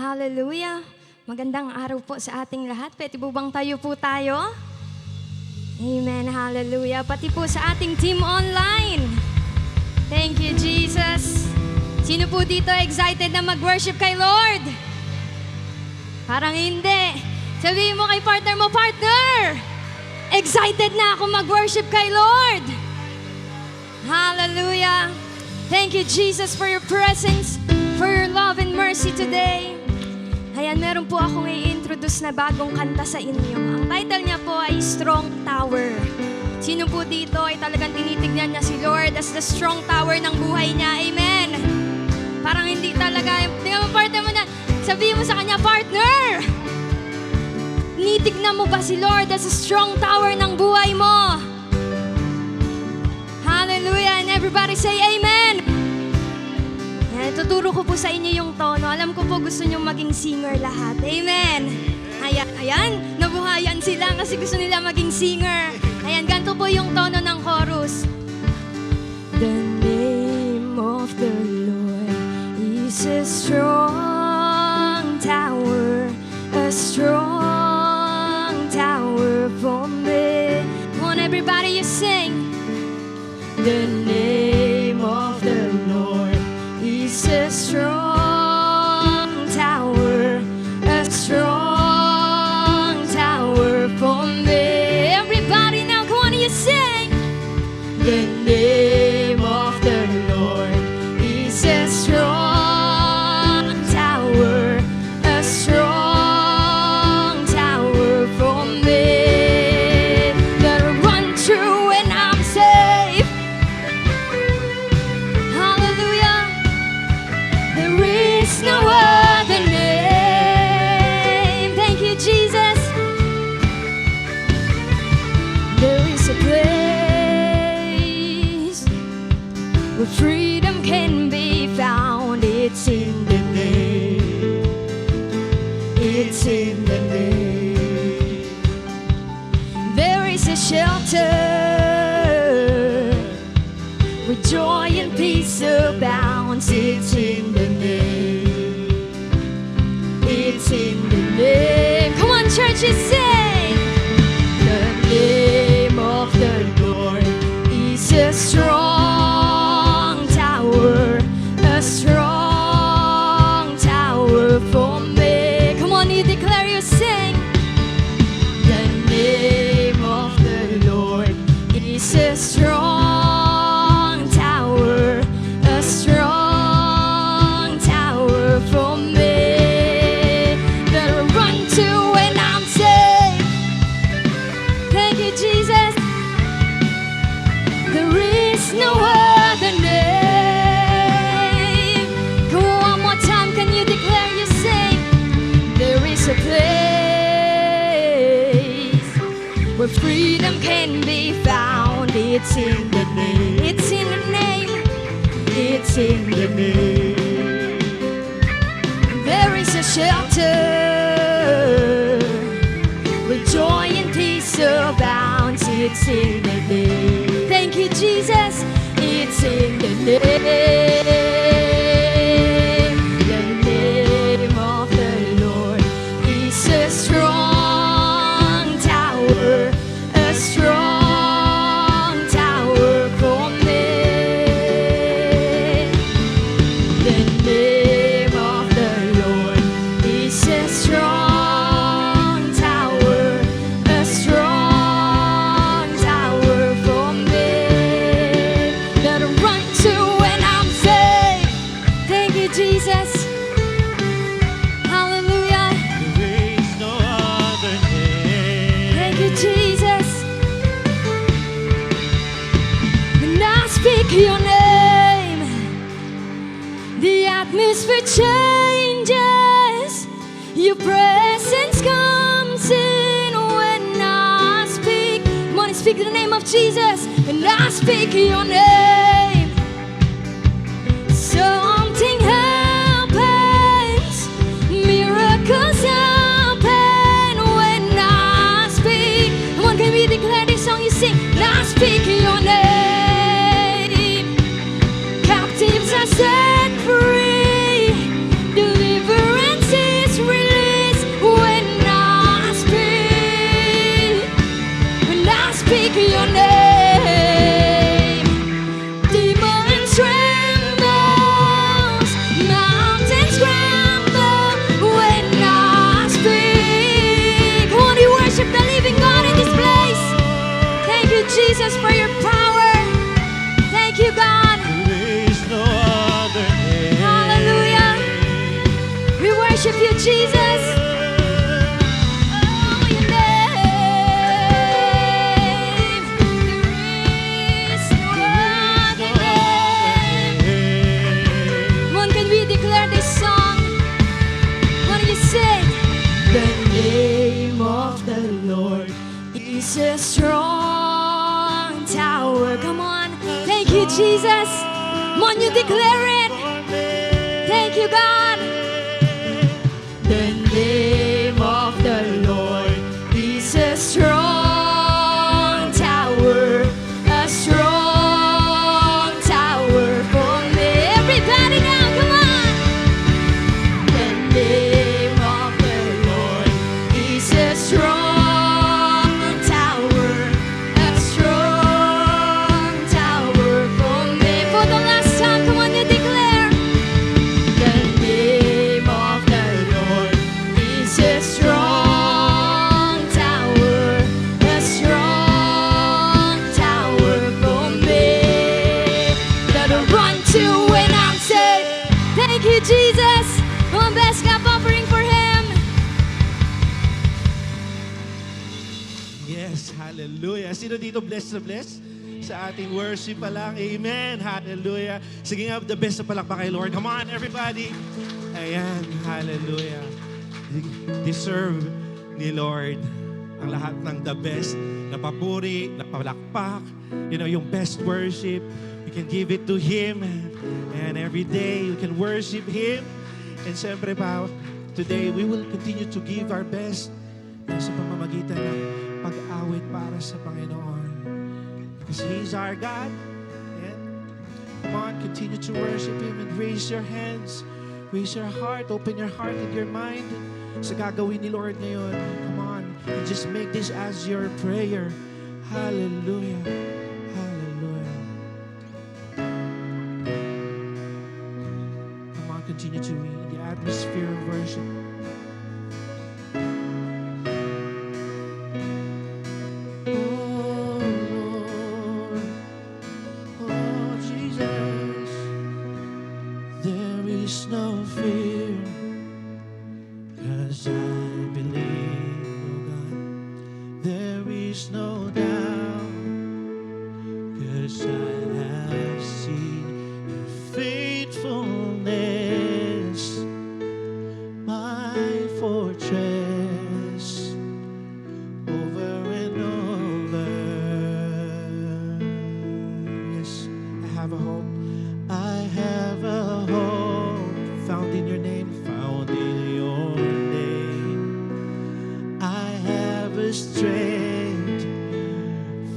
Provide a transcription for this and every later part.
Hallelujah! Magandang araw po sa ating lahat. Pwede po bang tayo po tayo? Amen, hallelujah. Pati po sa ating team online. Thank you, Jesus. Sino po dito excited na mag-worship kay Lord? Parang hindi. Sabihin mo kay partner mo, partner! Excited na ako mag-worship kay Lord! Hallelujah! Thank you, Jesus, for your presence, for your love and mercy today. Ayan, meron po akong i-introduce na bagong kanta sa inyo. Ang title niya po ay Strong Tower. Sino po dito ay talagang tinitignan niya si Lord as the strong tower ng buhay niya? Amen! Parang hindi talaga. Tingnan mo, partner mo na. Sabihin mo sa kanya, partner! Tinitignan mo ba si Lord as a strong tower ng buhay mo? Hallelujah! And everybody say amen! Yan, tuturo ko po sa inyo yung tono. Alam ko po gusto nyo maging singer lahat. Amen! Ayan, nabuhayan sila kasi gusto nila maging singer. Ayan, ganito po yung tono ng chorus. The name of the Lord is a strong tower, a strong tower for me. Come on, everybody, you sing. The name of the Lord is a strong tower, a strong tower for me. Everybody now, come on, you sing. The name of the Lord is a strong tower, a strong tower for me. That I run through and I'm safe. Hallelujah. There is no other name. Thank you, Jesus. There is a place where freedom can be found. It's in the name. It's in the name. There is a shelter where joy and peace abounds. It's in the name. It's in the name. Come on, churches, sing. The name of the Lord is a strong tower, a strong tower for me. Come on, you declare, you sing. The name of the Lord is a strong tower, a strong tower for me. That I run to when I'm safe. Thank you, Jesus. There is no other name. Come on, one more time. Can you declare, you sing? There is a place where freedom can be found. It's in the name. It's in the name. It's in the name. There is a shelter where joy and peace abounds. It's in the name. Thank you, Jesus. It's in the name. The name of the Lord is a strong tower, a strong tower for me. The name of the Lord is a strong tower, a strong tower for me. That I run to when I'm safe. Thank you, Jesus. Hallelujah. There is no other name. Thank you, Jesus. When I speak your name, the atmosphere changes. Your presence comes in when I speak. Come on, speak the name of Jesus. When I speak your name, something happens. Miracles happen when I speak. Come on, can we declare this song you sing? When I speak your name, captives are set free. Deliverance is your name. Demons trembles, mountains tremble when I speak. Come on, we worship the living God in this place. Thank you, Jesus, for your power. Thank you, God. There is no other name. Hallelujah. We worship you, Jesus. Oh, your name. There is no other name. Come on, can we declare this song? What do you sing? The name of the Lord is a strong tower. Come on. Thank you, Jesus. Come on, you declare it. Thank you, God. The name of the Lord is a strong tower. A strong tower for me. Everybody now, come on. The name of the Lord is a strong tower. A strong tower for me. For the last time, come on, you declare. The name of the Lord is a strong tower. A strong tower for me. That I run to when I'm safe. Thank you, Jesus. One best clap offering for Him. Yes, hallelujah. Sino dito blessed na blessed? Sa ating worship pa lang. Amen. Hallelujah. Sige nga, the best na palakpak kay Lord. Come on, everybody. Ayan, hallelujah. Deserve ni Lord ang lahat ng the best na papuri, na palakpak, yung best worship. You can give it to Him. And every day, you can worship Him. And siyempre pa, today, we will continue to give our best sa pamamagitan ng pag-awit para sa Panginoon. Because He's our God. And come on, continue to worship Him and raise your hands. Raise your heart. Open your heart and your mind sa gagawin ni Lord ngayon. Come on, and just make this as your prayer. Hallelujah. Hallelujah. Come on, continue to be in the atmosphere of worship. Oh Lord, oh Jesus, there is no fear, 'cause I believe, oh God. There is no doubt, 'cause I have seen your faithfulness, my fortress, over and over. Yes, I have a hope. I have a hope found in your name, found in your name. I have a strength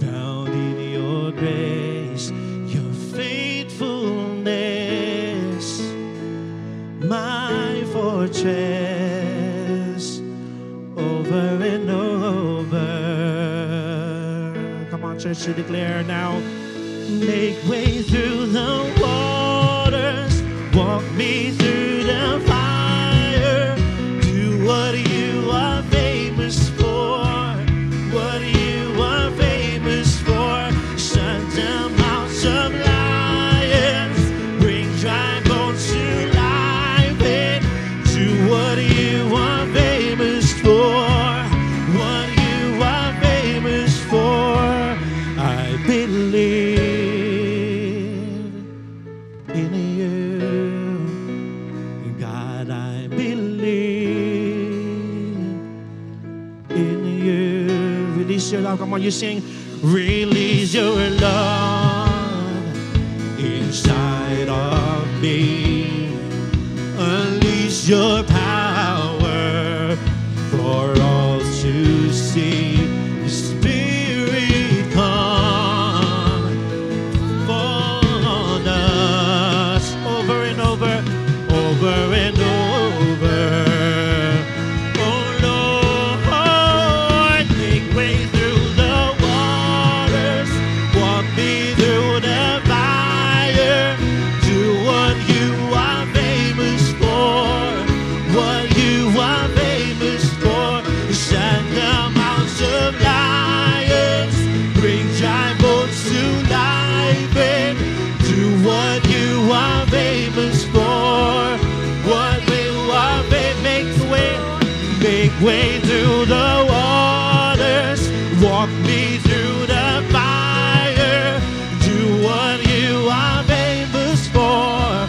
found in your grace, your faithfulness, my fortress, over and over. Come on, church, to declare now. Make way through the waters, walk me through the fire. Do what you are famous for, what you are famous for. Shut down mouths of lions, bring dry bones to life, and do what you are famous for, what you are famous for. I believe in you, God. I believe in you. Release your love. Come on, you sing. Release your love inside of me. Unleash your power for all to see. The Spirit come on us over and over, over and over. Oh Lord, make way through the water. walk me through the fire. Do what you are famous for,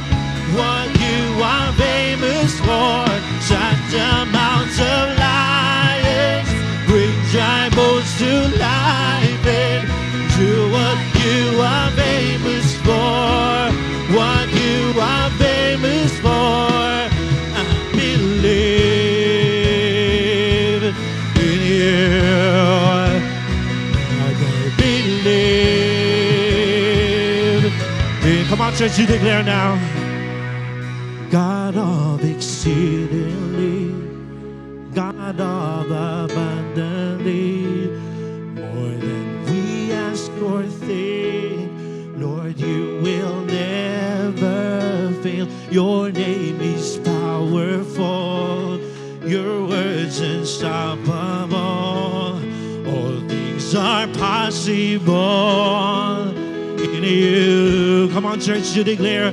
what you are famous for. Shut the mouths of lions, bring dry bones to life, and do what you are famous for, what you are famous for. I believe in you. I believe. Come on, church, you declare now. God of exceedingly, God of abundantly, more than we ask or think, Lord, you will never fail. Your name is powerful, your words unstoppable. All things are possible in you. Come on, church, you declare.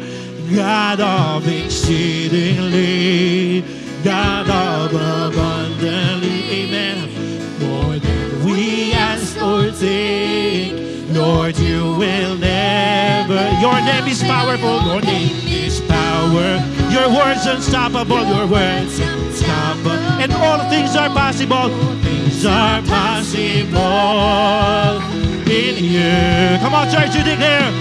God of exceedingly, God of abundantly, amen. More than we ask or think, Lord, you will never. Your name is powerful, your name is power. Your words unstoppable, your words unstoppable. And all things are possible, things are possible in you. Come on, church, you declare.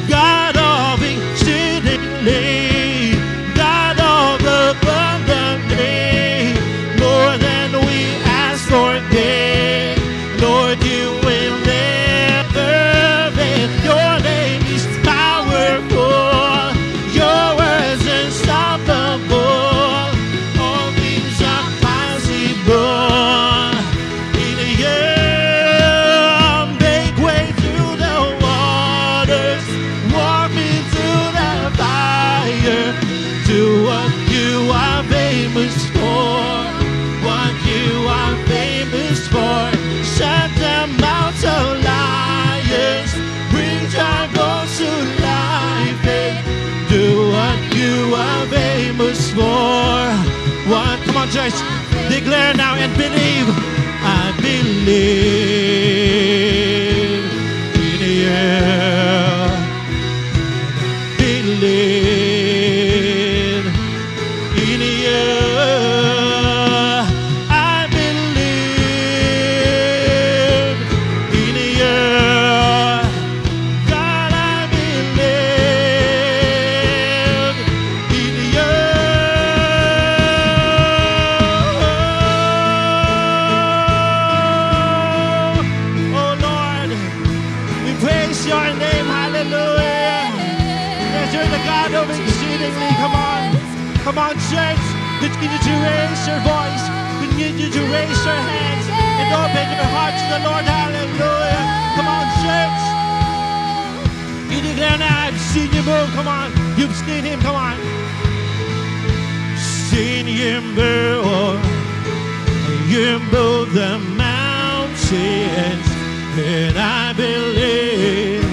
God of exceedingly, God of abundantly, more than we ask or think, Lord, you will never fail. Your name is powerful, your words unstoppable. All things are possible in you. Make way through the waters, walk me through the fire. Do what you are famous for, what you are famous for. Shut the mouths of lions, bring dry bones to life, and do what you are famous for. What? Come on, church, declare now and believe. I believe in you. Believe in you. I believe in you. God, I believe in you. Oh Lord, we praise your name. Hallelujah. Yes, you're the God of exceedingly. Come on. Come on, church. Continue to raise your voice. Continue to raise your hands and open your heart to the Lord. Hallelujah. Come on, church. You declare now, I've seen you move. Come on. You've seen him. Come on. Seen him move. You move the mountains. And I believe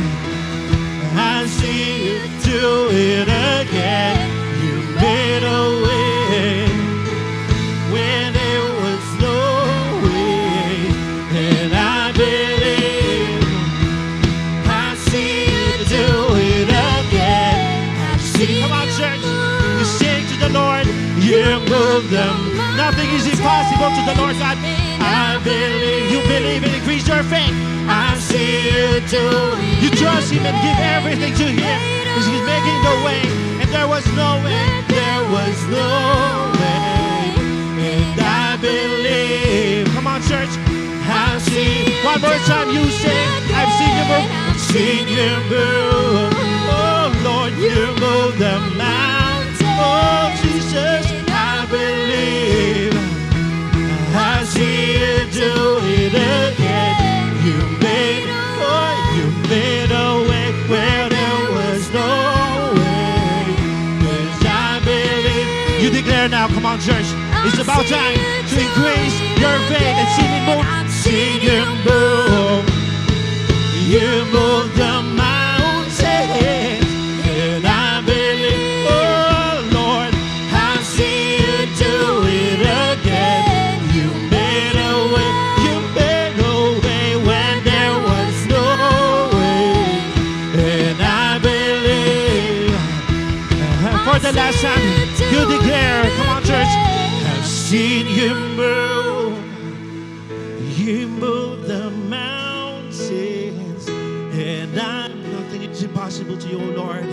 I see you do it again. You made a way when there was no way. And I believe I see you do it again. I see. Come on, church. You sing to the Lord. You move them. Nothing is impossible to the Lord God. I believe. You believe and increase your faith. I see you do it. You trust him and give everything to him. Because he's making the way. And there was no way. There was no way. And I believe. Come on, church. I've seen. One more time you sing. I've seen you move. I've seen you move. Oh Lord, you move the mountains. Oh Jesus, I believe. I see you do it again. You made, oh, you made a way where there was no way. 'Cause I believe. You declare now, come on, church. It's about time to increase your faith and see me move. See you move. You move the mountains, and I believe. Oh Lord, I see you do it again. You made a way. You made a way seen you move the mountains, and nothing is impossible to you, O Lord.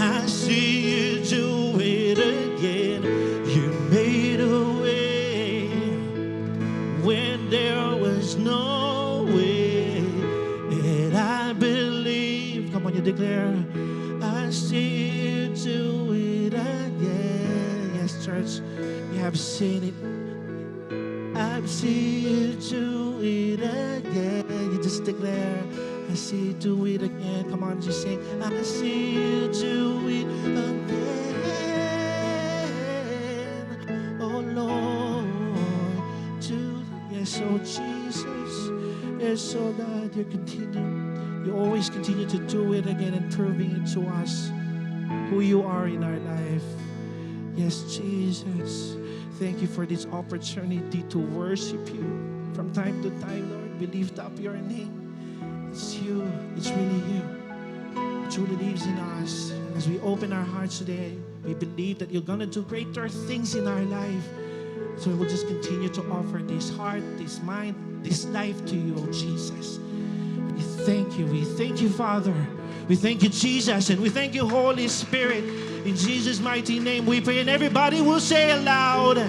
I see you do it again. You made a way when there was no way, and I believe. Come on, you declare. I see you do it again. Yes, church, you have seen it. I've seen you do it again. You just declare, I see you do it again. Come on, just sing. I see you do it again. Oh Lord, yes, oh Jesus. Yes, oh God, you always continue to do it again and proving it to us who you are in our life. Yes, Jesus. Thank you for this opportunity to worship you. From time to time, Lord, we lift up your name. It's you. It's really you. It truly lives in us. As we open our hearts today, we believe that you're going to do greater things in our life. So we will just continue to offer this heart, this mind, this life to you, oh Jesus. We thank you. We thank you, Father. We thank you, Jesus. And we thank you, Holy Spirit. In Jesus' mighty name we pray. And everybody will say aloud,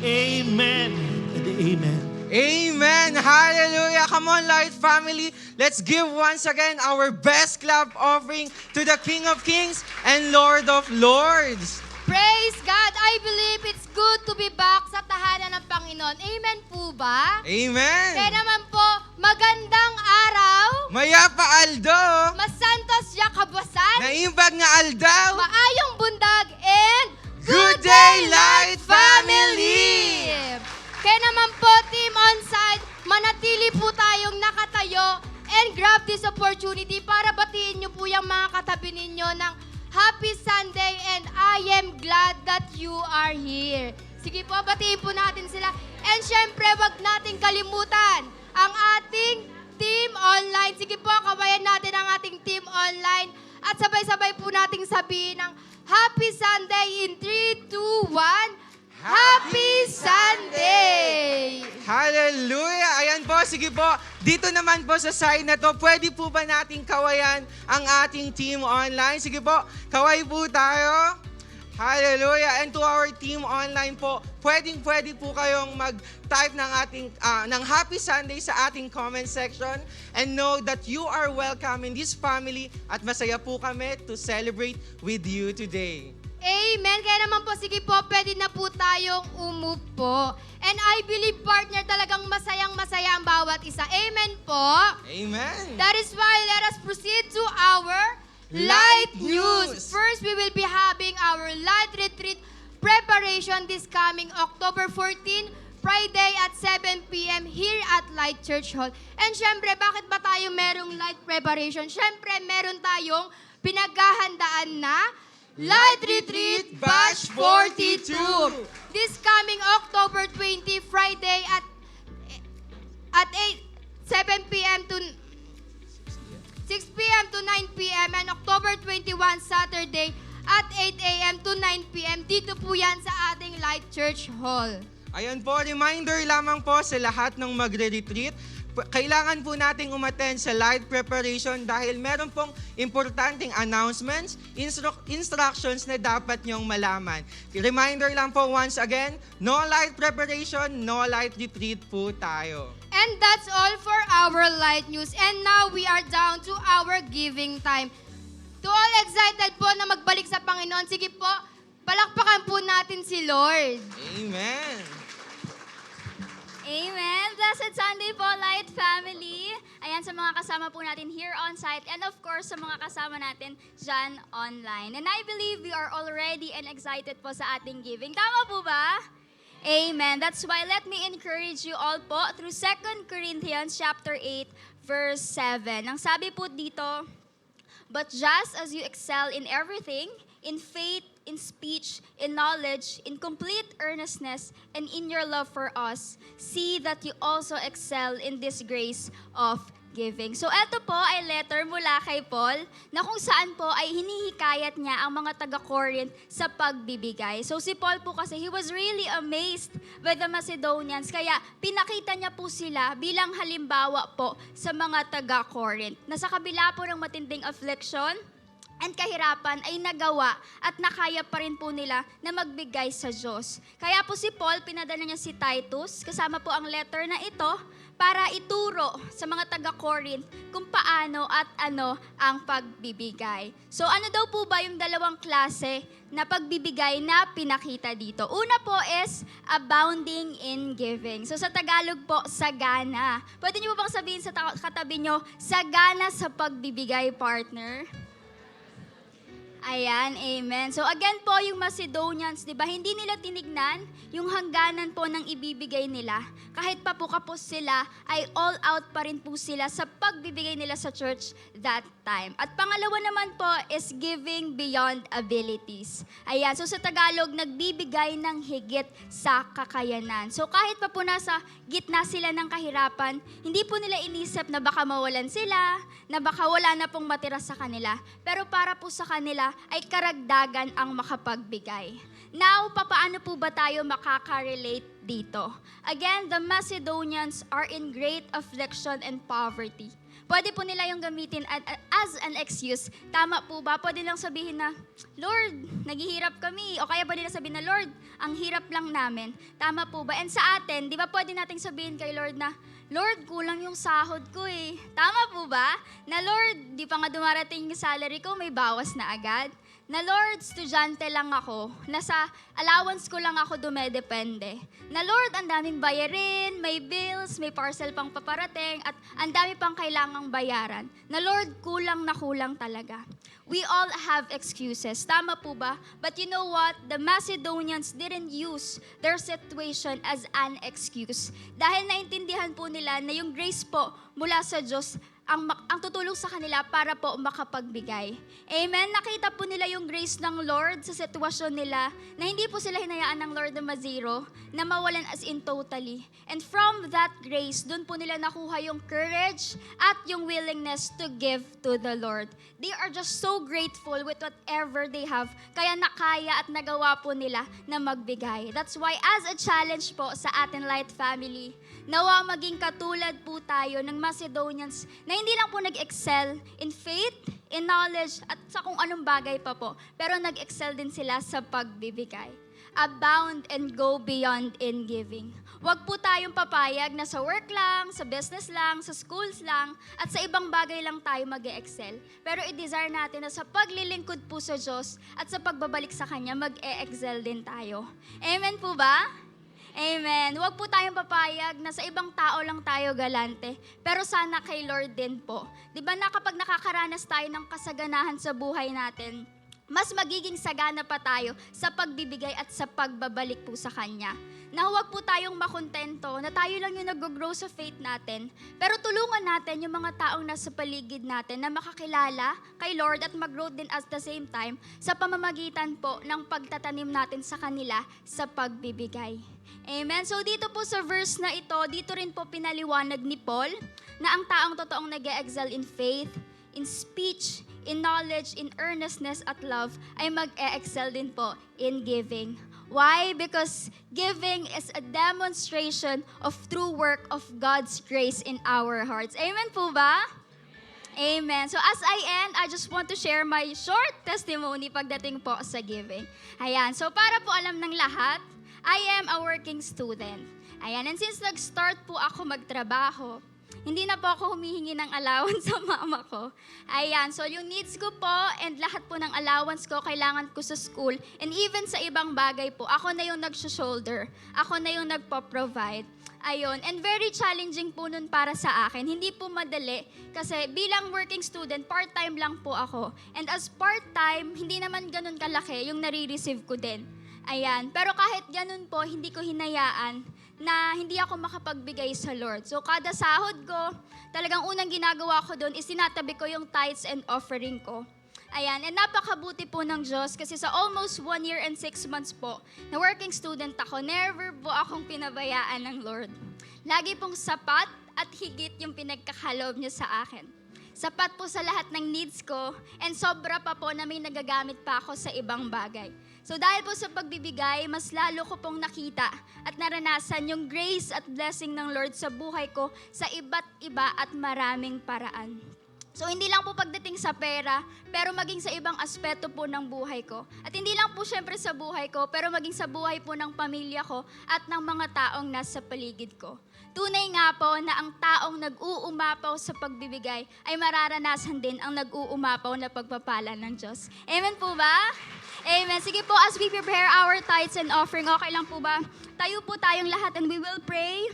Amen and Amen. Amen. Hallelujah. Come on, Light family. Let's give once again our best clap offering to the King of Kings and Lord of Lords. Praise God! I believe it's good to be back sa tahanan ng Panginoon. Amen po ba? Amen. Kaya naman po, magandang araw, Maya pa Aldo. masantos ya kabasan, Naimbag nga Aldaw. maayong bundag, and Good day, Light family! Kaya naman po, Team Onsite, manatili po tayong nakatayo and grab this opportunity para batiin niyo po yung mga katabi ninyo ng Happy Sunday and I am glad that you are here. Sige po, batiin po natin sila. And syempre, wag nating kalimutan ang ating Team Online. Sige po, kabayan natin ang ating Team Online. At sabay-sabay po nating sabihin ng Happy Sunday in 3, 2, 1. Happy Sunday! Hallelujah! Ayan po, sige po. Dito naman po sa side na to, pwede po ba nating kawayan ang ating team online? Sige po, kaway po tayo. Hallelujah! And to our team online po, pwede po kayong mag-type ng Happy Sunday sa ating comment section and know that you are welcome in this family at masaya po kami to celebrate with you today. Amen. Kaya naman po, sige po, pwede na po tayong umupo. And I believe, partner, talagang masayang-masaya ang bawat isa. Amen po. Amen. That is why let us proceed to our Light News. First, we will be having our Light Retreat preparation this coming October 14, Friday at 7 p.m. here at Light Church Hall. And syempre, bakit ba tayo merong light preparation? Syempre, meron tayong pinaghahandaan na Light Retreat Batch 42. This coming October 20, Friday at 7 p.m. to 6 p.m. to 9 p.m. and October 21, Saturday at 8 a.m. to 9 p.m. Dito po yan sa ating Light Church Hall. Ayan po, reminder lamang po sa lahat ng magre-retreat. Kailangan po nating umattend sa light preparation dahil meron pong importanteng announcements, instructions na dapat nyong malaman. Reminder lang po once again, no light preparation, no light retreat po tayo. And that's all for our Light News. And now we are down to our giving time. To all excited po na magbalik sa Panginoon, sige po, palakpakan po natin si Lord. Amen. Amen. Blessed Sunday po, Light Family. Ayan, sa mga kasama po natin here on site and of course sa mga kasama natin dyan online. And I believe we are all ready and excited po sa ating giving. Tama po ba? Amen. That's why let me encourage you all po through 2 Corinthians chapter 8, verse 7. Ang sabi po dito, but just as you excel in everything, in faith, in speech, in knowledge, in complete earnestness, and in your love for us, see that you also excel in this grace of giving. So eto po ay letter mula kay Paul na kung saan po ay hinihikayat niya ang mga taga-Corinth sa pagbibigay. So si Paul po kasi, he was really amazed by the Macedonians. Kaya pinakita niya po sila bilang halimbawa po sa mga taga-Corinth na sa kabila po ng matinding affliction and kahirapan ay nagawa at nakaya pa rin po nila na magbigay sa Diyos. Kaya po si Paul, pinadala niya si Titus, kasama po ang letter na ito, para ituro sa mga taga-Corinth kung paano at ano ang pagbibigay. So ano daw po ba yung dalawang klase na pagbibigay na pinakita dito? Una po is abounding in giving. So sa Tagalog po, sagana. Pwede niyo po bang sabihin sa katabi niyo, sagana sa pagbibigay, partner? Ayan, amen. So again po, yung Macedonians, di ba, hindi nila tinignan yung hangganan po ng ibibigay nila. Kahit pa po kapos sila, ay all out pa rin po sila sa pagbibigay nila sa church that time. At pangalawa naman po is giving beyond abilities. Ayan, so sa Tagalog, nagbibigay ng higit sa kakayanan. So kahit pa po nasa gitna sila ng kahirapan, hindi po nila inisip na baka mawalan sila, na baka wala na pong matira sa kanila. Pero para po sa kanila, ay karagdagan ang makapagbigay. Now, papaano po ba tayo makaka-relate dito? Again, the Macedonians are in great affliction and poverty. Pwede po nila yung gamitin as an excuse. Tama po ba? Pwede lang sabihin na, Lord, naghihirap kami. O kaya pwede lang sabihin na, Lord, ang hirap lang namin. Tama po ba? And sa atin, di ba pwede nating sabihin kay Lord na, Lord, kulang yung sahod ko eh. Tama po ba? Na Lord, di pa nga dumarating yung salary ko, may bawas na agad. Na Lord, estudyante lang ako. Nasa allowance ko lang ako dumedepende. Na Lord, ang daming bayarin, may bills, may parcel pang paparating, at ang dami pang kailangang bayaran. Na Lord, kulang na kulang talaga. We all have excuses. Tama po ba? But you know what? The Macedonians didn't use their situation as an excuse. Dahil naintindihan po nila na yung grace po mula sa Diyos ang tutulong sa kanila para po makapagbigay. Amen? Nakita po nila yung grace ng Lord sa sitwasyon nila na hindi po sila hinayaan ng Lord na mazero, na mawalan as in totally. And from that grace, dun po nila nakuha yung courage at yung willingness to give to the Lord. They are just so grateful with whatever they have, kaya nakaya at nagawa po nila na magbigay. That's why as a challenge po sa atin Light Family, nawa maging katulad po tayo ng Macedonians na hindi lang po nag-excel in faith, in knowledge, at sa kung anong bagay pa po, pero nag-excel din sila sa pagbibigay. Abound and go beyond in giving. Huwag po tayong papayag na sa work lang, sa business lang, sa schools lang, at sa ibang bagay lang tayo mag-e-excel. Pero i-desire natin na sa paglilingkod po sa Diyos at sa pagbabalik sa Kanya, mag-e-excel din tayo. Amen po ba? Amen. Huwag po tayong papayag na sa ibang tao lang tayo galante, pero sana kay Lord din po. Di ba na kapag nakakaranas tayo ng kasaganahan sa buhay natin, mas magiging sagana pa tayo sa pagbibigay at sa pagbabalik po sa Kanya. Na huwag po tayong makontento na tayo lang yung nag-grow sa faith natin, pero tulungan natin yung mga taong nasa paligid natin na makakilala kay Lord at mag-grow din at the same time sa pamamagitan po ng pagtatanim natin sa kanila sa pagbibigay. Amen. So dito po sa verse na ito, dito rin po pinaliwanag ni Paul na ang taong totoong nag-e-excel in faith, in speech, in knowledge, in earnestness at love, ay mag-e-excel din po in giving. Why? Because giving is a demonstration of true work of God's grace in our hearts. Amen po ba? Amen. So as I end, I just want to share my short testimony pagdating po sa giving. Ayan. So para po alam ng lahat, I am a working student. Ayan, and since nag-start po ako magtrabaho, hindi na po ako humihingi ng allowance sa mama ko. Ayan, so yung needs ko po and lahat po ng allowance ko, kailangan ko sa school. And even sa ibang bagay po, ako na yung nag-shoulder. Ako na yung nagpo-provide. Ayun, and very challenging po nun para sa akin. Hindi po madali kasi bilang working student, part-time lang po ako. And as part-time, hindi naman ganun kalaki yung nare-receive ko din. Ayan. Pero kahit ganun po, hindi ko hinayaan na hindi ako makapagbigay sa Lord. So kada sahod ko, talagang unang ginagawa ko doon is tinatabi ko yung tithes and offering ko. Ayan. And napakabuti po ng Diyos kasi sa almost 1 year and 6 months po na working student ako, never po akong pinabayaan ng Lord. Lagi pong sapat at higit yung pinagkakaloob niyo sa akin. Sapat po sa lahat ng needs ko and sobra pa po na may nagagamit pa ako sa ibang bagay. So dahil po sa pagbibigay, mas lalo ko pong nakita at naranasan yung grace at blessing ng Lord sa buhay ko sa iba't iba at maraming paraan. So hindi lang po pagdating sa pera, pero maging sa ibang aspeto po ng buhay ko. At hindi lang po syempre sa buhay ko, pero maging sa buhay po ng pamilya ko at ng mga taong nasa paligid ko. Tunay nga po na ang taong nag-uumapaw sa pagbibigay ay mararanasan din ang nag-uumapaw na pagpapala ng Diyos. Amen po ba? Amen. Sige po, as we prepare our tithes and offering, okay lang po ba? Tayo po tayong lahat and we will pray.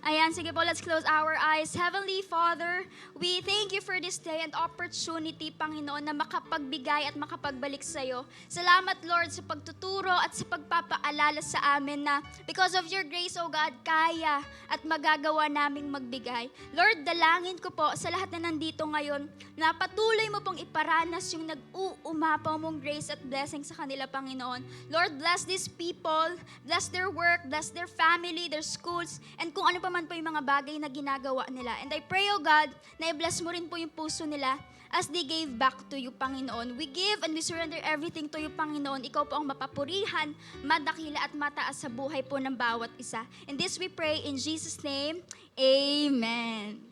Ayan, sige po, let's close our eyes. Heavenly Father, we thank you for this day and opportunity, Panginoon, na makapagbigay at makapagbalik sa iyo. Salamat, Lord, sa pagtuturo at sa pagpapaalala sa amin na because of your grace, O God, kaya at magagawa naming magbigay. Lord, dalangin ko po sa lahat na nandito ngayon na patuloy mo pong iparanas yung nag-uumapaw mong grace at blessing sa kanila, Panginoon. Lord, bless these people, bless their work, bless their family, their schools, and kung ano pa man po yung mga bagay na ginagawa nila. And I pray, O God, na i-bless mo rin po yung puso nila as they gave back to you, Panginoon. We give and we surrender everything to you, Panginoon. Ikaw po ang mapapurihan, madakila at mataas sa buhay po ng bawat isa. And this we pray in Jesus' name, Amen.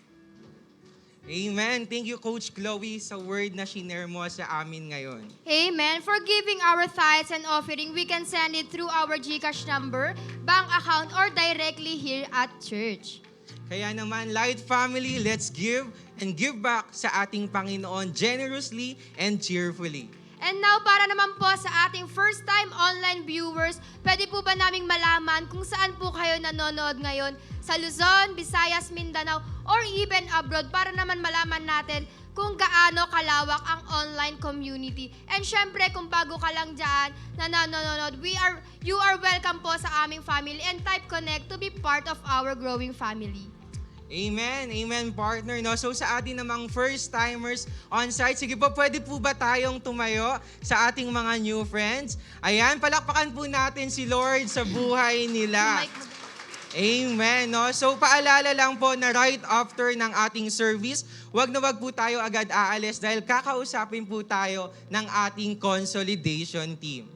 Amen. Thank you, Coach Chloe, sa word na shinare mo sa amin ngayon. Amen. For giving our tithes and offering, we can send it through our GCash number, bank account, or directly here at church. Kaya naman, Light Family, let's give and give back sa ating Panginoon generously and cheerfully. And now, para naman po sa ating first-time online viewers, pwede po ba naming malaman kung saan po kayo nanonood ngayon? Sa Luzon, Visayas, Mindanao, or even abroad, para naman malaman natin kung gaano kalawak ang online community. And syempre, kung bago ka lang dyan na nanonood, you are welcome po sa aming family and type connect to be part of our growing family. Amen. Amen, partner. No? So sa atin namang first-timers on-site, sige po, pwede po ba tayong tumayo sa ating mga new friends? Ayan, palakpakan po natin si Lord sa buhay nila. Amen. No? So paalala lang po na right after ng ating service, wag na wag po tayo agad aalis dahil kakausapin po tayo ng ating consolidation team.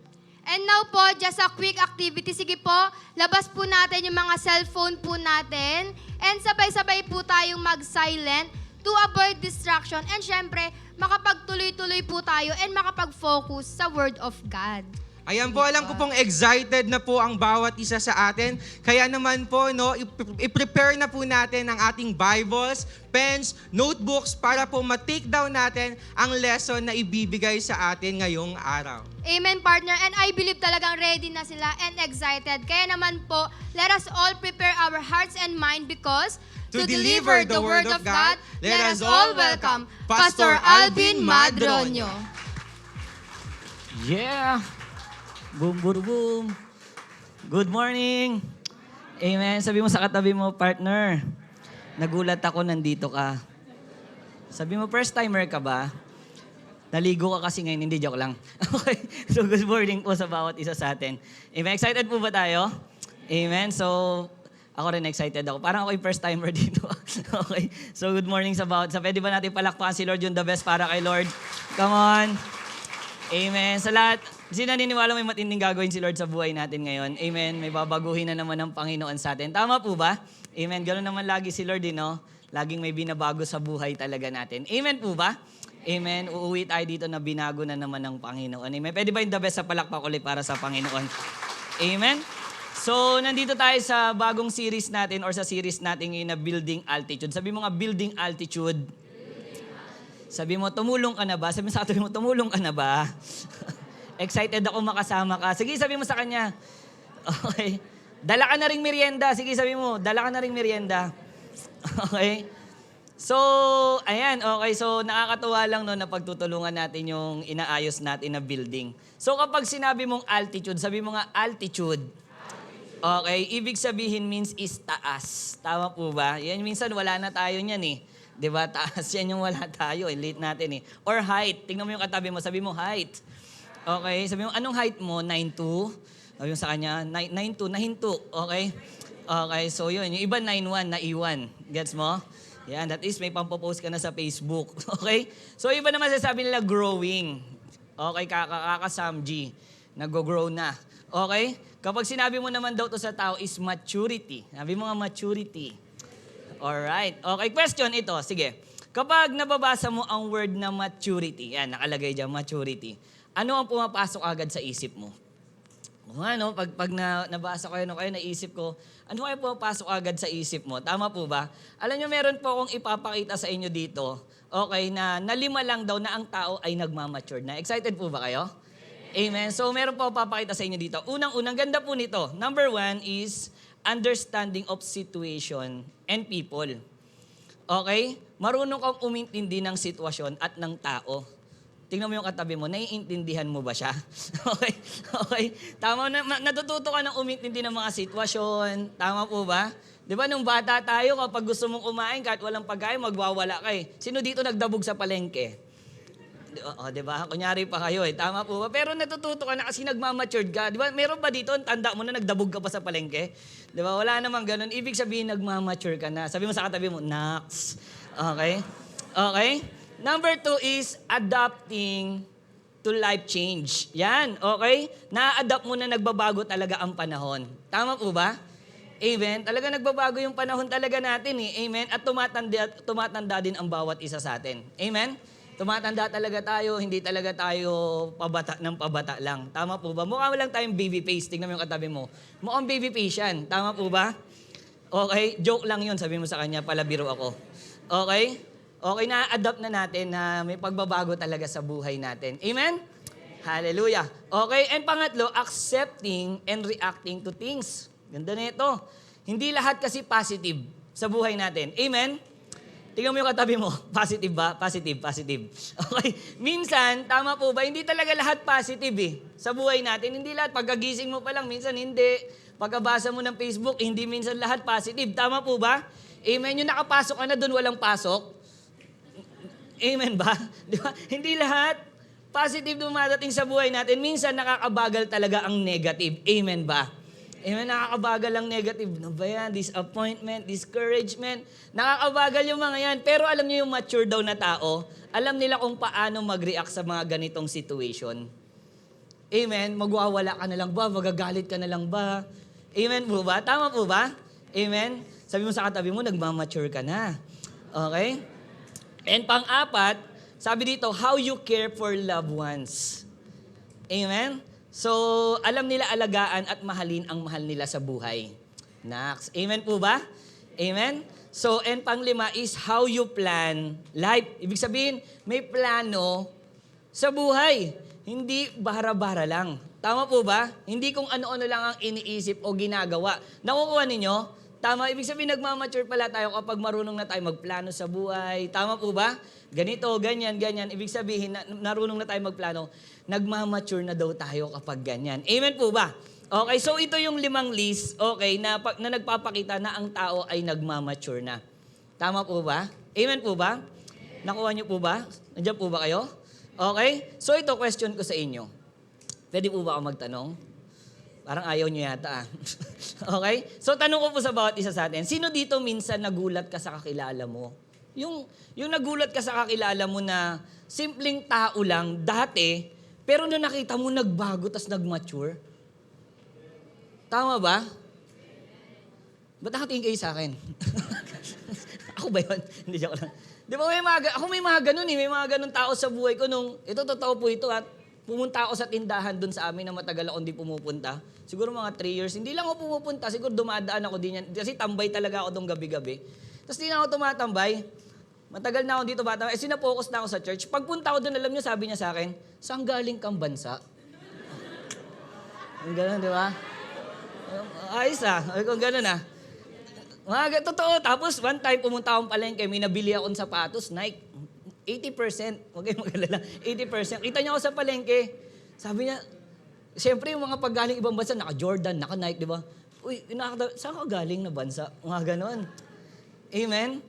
And now po, just a quick activity. Sige po, labas po natin yung mga cellphone po natin. And sabay-sabay po tayong mag-silent to avoid distraction. And syempre, makapagtuloy-tuloy po tayo and makapag-focus sa Word of God. Ayan po, alam ko pong excited na po ang bawat isa sa atin. Kaya naman po, no, i-prepare na po natin ang ating Bibles, pens, notebooks para po ma-take down natin ang lesson na ibibigay sa atin ngayong araw. Amen, partner. And I believe talagang ready na sila and excited. Kaya naman po, let us all prepare our hearts and mind because To deliver the Word of God, let us all welcome Pastor Alvin Madronio. Yeah! Boom, boom, boom. Good morning. Amen. Sabi mo sa katabi mo, partner, nagulat ako nandito ka. Sabi mo, first timer ka ba? Naligo ka kasi ngayon, hindi, joke lang. Okay, so good morning po sa bawat isa sa atin. Amen. Excited po ba tayo? Amen. So, ako rin excited ako. Parang ako yung first timer dito. Okay, so good morning sa bawat isa. Pwede ba natin palakpakan si Lord yung the best para kay Lord? Come on. Amen. Sa lahat, sino naniniwala may matinding gagawin si Lord sa buhay natin ngayon? Amen. May babaguhin na naman ng Panginoon sa atin. Tama po ba? Amen. Ganoon naman lagi si Lord, no? Laging may binabago sa buhay talaga natin. Amen po ba? Amen. Uuwi tayo dito na binago na naman ng Panginoon. Amen. Pwede ba yung the best sa palakpak ulit para sa Panginoon? Amen. So, nandito tayo sa bagong series natin or sa series natin ngayon na Building Altitude. Sabi mo nga, Building Altitude. Sabi mo, tumulong ka na ba? Sabi mo sa katabi mo, tumulong ka na ba? Excited ako makasama ka. Sige, sabi mo sa kanya. Okay. Dala ka na ring merienda. Sige, sabi mo, dala ka na ring merienda. Okay. So, ayan. Okay, so nakakatuwa lang no, na pagtutulungan natin yung inaayos natin na building. So, kapag sinabi mong altitude, sabi mo nga altitude. Okay, ibig sabihin means is taas. Tama po ba? Yan minsan wala na tayo niyan eh. 'Di ba? Taas yan yung wala tayo, late natin eh. Or height. Tingnan mo yung katabi mo, sabi mo height. Okay, sabi mo anong height mo? 9'2". Sabi mo sa kanya, 9'2", nahinto. Okay? Okay, so yun. Yung iba 9-1 na iwan. Gets mo? Yan, that is may pampopost ka na sa Facebook. Okay? So iba naman sasabi nila growing. Okay, kaka-Samji. Nag-grow na. Okay? Kapag sinabi mo naman daw to sa tao is maturity. Sabi mo nga maturity. Alright. Okay, question ito. Sige. Kapag nababasa mo ang word na maturity, yan, nakalagay dyan, maturity. Ano ang pumapasok agad sa isip mo? O ano, pag nabasa ko yun, okay, naisip ko, ano kaya pumapasok agad sa isip mo? Tama po ba? Alam nyo, meron po akong ipapakita sa inyo dito, okay, na 5 lang daw na ang tao ay nagmamature na. Excited po ba kayo? Amen. So, meron po papakita sa inyo dito. Unang ganda po nito. Number 1 is understanding of situation and people. Okay? Marunong kang umintindi ng sitwasyon at ng tao. Tingnan mo yung katabi mo, naiintindihan mo ba siya? Okay? Okay? Tama na, natututo ka ng umintindi ng mga sitwasyon. Tama po ba? Di ba nung bata tayo, kapag gusto mong kumain, kahit walang pagkain, magwawala ka eh. Sino dito nagdabog sa palengke? O, di ba? Kunyari pa kayo eh. Tama po ba? Pero natututo ka na kasi nagmamatured ka. Di ba? Meron ba dito, tanda mo na nagdabog ka pa sa palengke? Di ba? Wala namang ganun. Ibig sabihin, nagmamature ka na. Sabi mo sa katabi mo, Nax. Okay? Okay? Number 2 is adapting to life change. Yan, okay? Na-adapt mo na nagbabago talaga ang panahon. Tama po ba? Amen? Talaga nagbabago yung panahon talaga natin eh. Amen? At tumatanda din ang bawat isa sa atin. Amen? Tumatanda talaga tayo, hindi talaga tayo pabata ng pabata lang. Tama po ba? Mukha lang tayong baby face. Tingnan mo yung katabi mo. Mukhang baby face yan. Tama po ba? Okay? Joke lang yun. Sabi mo sa kanya, palabiro ako. Okay? Okay, na-adapt na natin na may pagbabago talaga sa buhay natin. Amen? Hallelujah. Okay, and pangatlo, accepting and reacting to things. Ganda na ito. Hindi lahat kasi positive sa buhay natin. Amen? Tingnan mo yung katabi mo. Positive ba? Positive, positive. Okay, minsan, tama po ba, hindi talaga lahat positive eh. Sa buhay natin, hindi lahat. Pagkagising mo pa lang, minsan hindi. Pagkabasa mo ng Facebook, hindi minsan lahat positive. Tama po ba? Amen? Yung nakapasok ka na doon, walang pasok. Amen ba? Di ba? Hindi lahat positive dumadating sa buhay natin. Minsan nakakabagal talaga ang negative. Amen ba? Amen, nakakabagal ang negative. Ano ba yan? Disappointment, discouragement. Nakakabagal yung mga yan. Pero alam niyo yung mature daw na tao, alam nila kung paano mag-react sa mga ganitong situation. Amen? Magwawala ka na lang ba? Magagalit ka na lang ba? Amen po ba? Tama po ba? Amen? Sabi mo sa katabi mo, nagmamature ka na. Okay? And pang-apat, sabi dito, how you care for loved ones. Amen? So, alam nila alagaan at mahalin ang mahal nila sa buhay. Next. Amen po ba? Amen? So, and pang-5 is how you plan life. Ibig sabihin, may plano sa buhay. Hindi bara-bara lang. Tama po ba? Hindi kung ano-ano lang ang iniisip o ginagawa. Nakukuha ninyo? Tama, ibig sabihin nagmamature pala tayo kapag marunong na tayo magplano sa buhay. Tama po ba? Ganito, ganyan, ganyan. Ibig sabihin, narunong na tayo magplano. Nagmamature na daw tayo kapag ganyan. Amen po ba? Okay, so ito yung 5 list, okay, na nagpapakita na ang tao ay nagmamature na. Tama po ba? Amen po ba? Nakuha niyo po ba? Nandiyan po ba kayo? Okay, so ito question ko sa inyo. Pwede po ba ako magtanong? Parang ayaw nyo yata ah. Okay? So tanong ko po sa bawat isa sa atin, sino dito minsan nagulat ka sa kakilala mo? Yung nagulat ka sa kakilala mo na simpleng tao lang dati, pero nung nakita mo nagbago tas nagmature? Tama ba? Ba't nakatingin kayo sa akin? Ako ba yun? Hindi, joke lang. Di ba ako may mga ganun eh. May mga ganun tao sa buhay ko nung, ito totoo po ito at pumunta ako sa tindahan doon sa amin na matagal ako hindi pumupunta. Siguro mga 3 years. Hindi lang ako pumupunta. Siguro dumadaan ako din yan. Kasi tambay talaga ako doon gabi-gabi. Tapos di na ako tumatambay. Matagal na ako dito bata. Sinapokus na ako sa church. Pagpunta ako doon, alam niyo, sabi niya sa akin, saan galing kang bansa? Ang gano'n, di ba? Ayos ah. Kung gano'n ah. Totoo. Tapos one time pumunta akong palengke, may nabili akong sapatos, Nike. 80%. Huwag kayong mag-alala. 80%. Kita niya ako sa palengke. Sabi niya, siyempre yung mga paggaling ibang bansa, naka-Jordan, naka-Nike, di ba? Uy, saan ka galing na bansa? Mga ganon. Amen?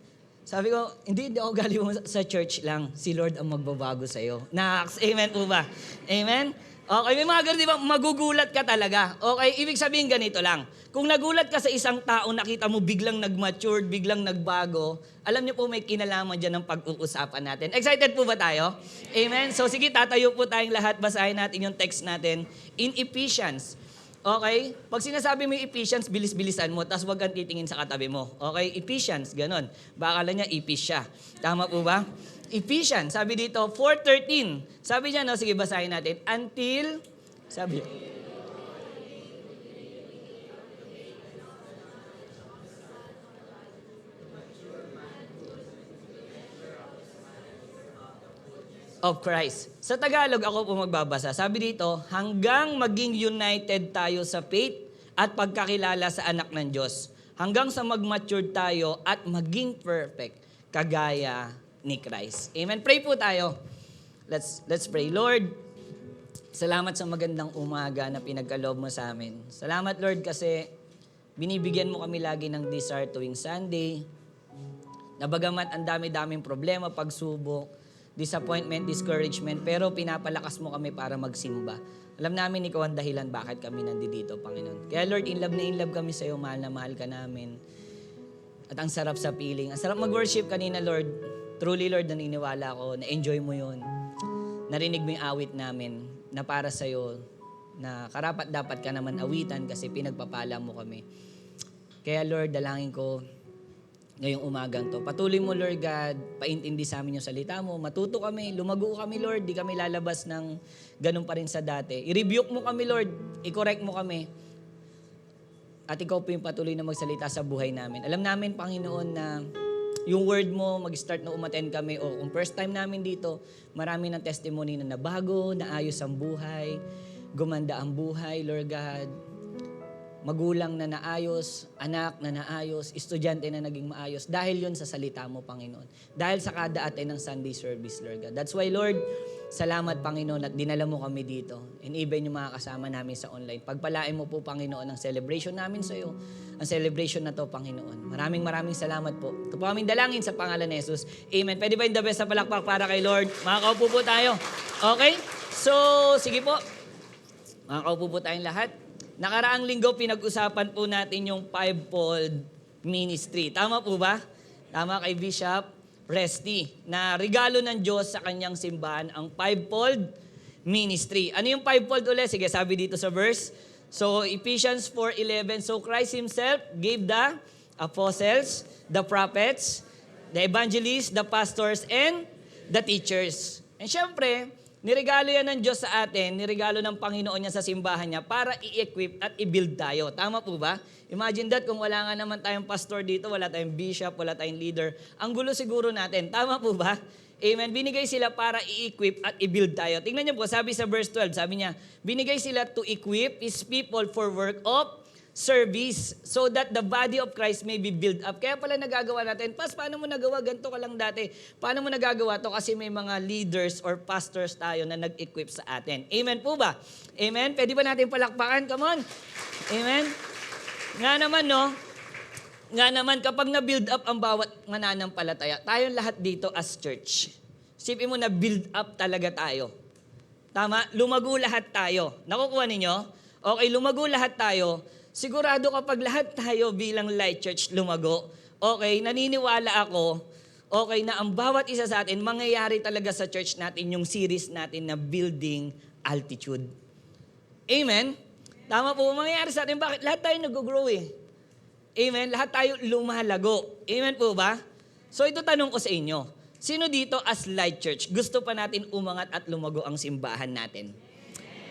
Sabi ko, hindi ako galing sa church lang. Si Lord ang magbabago sa'yo. Next. Amen po ba? Amen? Okay, may mga ganun, di ba? Magugulat ka talaga. Okay, ibig sabihin ganito lang. Kung nagulat ka sa isang tao, nakita mo biglang nag-matured, biglang nagbago, alam niyo po may kinalaman dyan ng pag-uusapan natin. Excited po ba tayo? Amen? So sige, tatayo po tayong lahat. Basahin natin yung text natin in Ephesians. Okay? Pag sinasabi mo yung Ephesians, bilis-bilisan mo, tapos huwag kang titingin sa katabi mo. Okay? Ephesians, ganon. Baka lang niya, Epis siya. Tama po ba? Ephesians, sabi dito, 4:13. Sabi niya, no, sige, basahin natin. Until, sabi, of Christ. Sa Tagalog, ako po magbabasa. Sabi dito, hanggang maging united tayo sa faith at pagkakilala sa anak ng Diyos. Hanggang sa mag-mature tayo at maging perfect, kagaya ni Christ. Amen. Pray po tayo. Let's pray. Lord, salamat sa magandang umaga na pinagkaloob mo sa amin. Salamat, Lord, kasi binibigyan mo kami lagi ng desire tuwing Sunday. Na bagamat ang dami-daming problema, pagsubok, disappointment, discouragement, pero pinapalakas mo kami para magsimba. Alam namin ikaw ang dahilan bakit kami nandito, Panginoon. Kaya Lord, in love kami sa iyo, mahal na mahal ka namin. At ang sarap sa feeling. Ang sarap mag-worship kanina, Lord. Truly, Lord, naniniwala ako, na-enjoy mo yun. Narinig mo yung awit namin na para sa iyo, na karapat dapat ka naman awitan kasi pinagpapala mo kami. Kaya Lord, dalangin ko, ngayong umagang to. Patuloy mo, Lord God, paintindi sa amin yung salita mo. Matuto kami, lumago kami, Lord. Di kami lalabas ng ganun pa rin sa dati. I-rebuke mo kami, Lord. I-correct mo kami. At ikaw po yung patuloy na magsalita sa buhay namin. Alam namin, Panginoon, na yung word mo, mag-start na umattend kami. O kung first time namin dito, marami ng testimony na nabago, naayos ang buhay, gumanda ang buhay, Lord God. Magulang na naayos, anak na naayos, estudyante na naging maayos. Dahil yun sa salita mo, Panginoon. Dahil sa kada atin ng Sunday service, Lord God. That's why, Lord, salamat, Panginoon, at dinala mo kami dito. And even yung mga kasama namin sa online. Pagpalain mo po, Panginoon, ang celebration namin sa iyo. Ang celebration na to, Panginoon. Maraming salamat po. Ito po aming dalangin sa pangalan ni Jesus. Amen. Pwede ba yung the best na palakpak para kay Lord? Makakaupo po tayo. Okay? So, sige po. Makakaupo po tayong lahat. Nakaraang linggo, pinag-usapan po natin yung fivefold ministry. Tama po ba? Tama kay Bishop Resty, na regalo ng Diyos sa kanyang simbahan, ang fivefold ministry. Ano yung fivefold ulit? Sige, sabi dito sa verse. So, Ephesians 4:11, so Christ Himself gave the apostles, the prophets, the evangelists, the pastors, and the teachers. And syempre, niregalo yan ng Diyos sa atin, niregalo ng Panginoon niya sa simbahan niya para i-equip at i-build tayo. Tama po ba? Imagine that kung wala nga naman tayong pastor dito, wala tayong bishop, wala tayong leader. Ang gulo siguro natin. Tama po ba? Amen. Binigay sila para i-equip at i-build tayo. Tingnan niyo po, sabi sa verse 12, sabi niya, binigay sila to equip His people for work of service so that the body of Christ may be built up. Kaya pala nagagawa natin, paano mo nagawa? Ganito ka lang dati. Paano mo nagagawa to? Kasi may mga leaders or pastors tayo na nag-equip sa atin. Amen po ba? Amen? Pwede ba natin palakpakan? Come on. Amen? Nga naman, no? Nga naman, kapag na-build up ang bawat mananampalataya, tayong lahat dito as church. Sipin mo na build up talaga tayo. Tama? Lumago lahat tayo. Nakukuha ninyo? Okay, lumago lahat tayo. Sigurado kapag lahat tayo bilang Light Church lumago, okay, naniniwala ako, okay, na ang bawat isa sa atin, mangyayari talaga sa church natin yung series natin na Building Altitude. Amen? Tama po, mangyayari sa atin. Bakit? Lahat tayo nag-grow eh. Amen? Lahat tayo lumalago. Amen po ba? So ito tanong ko sa inyo. Sino dito as Light Church, gusto pa natin umangat at lumago ang simbahan natin?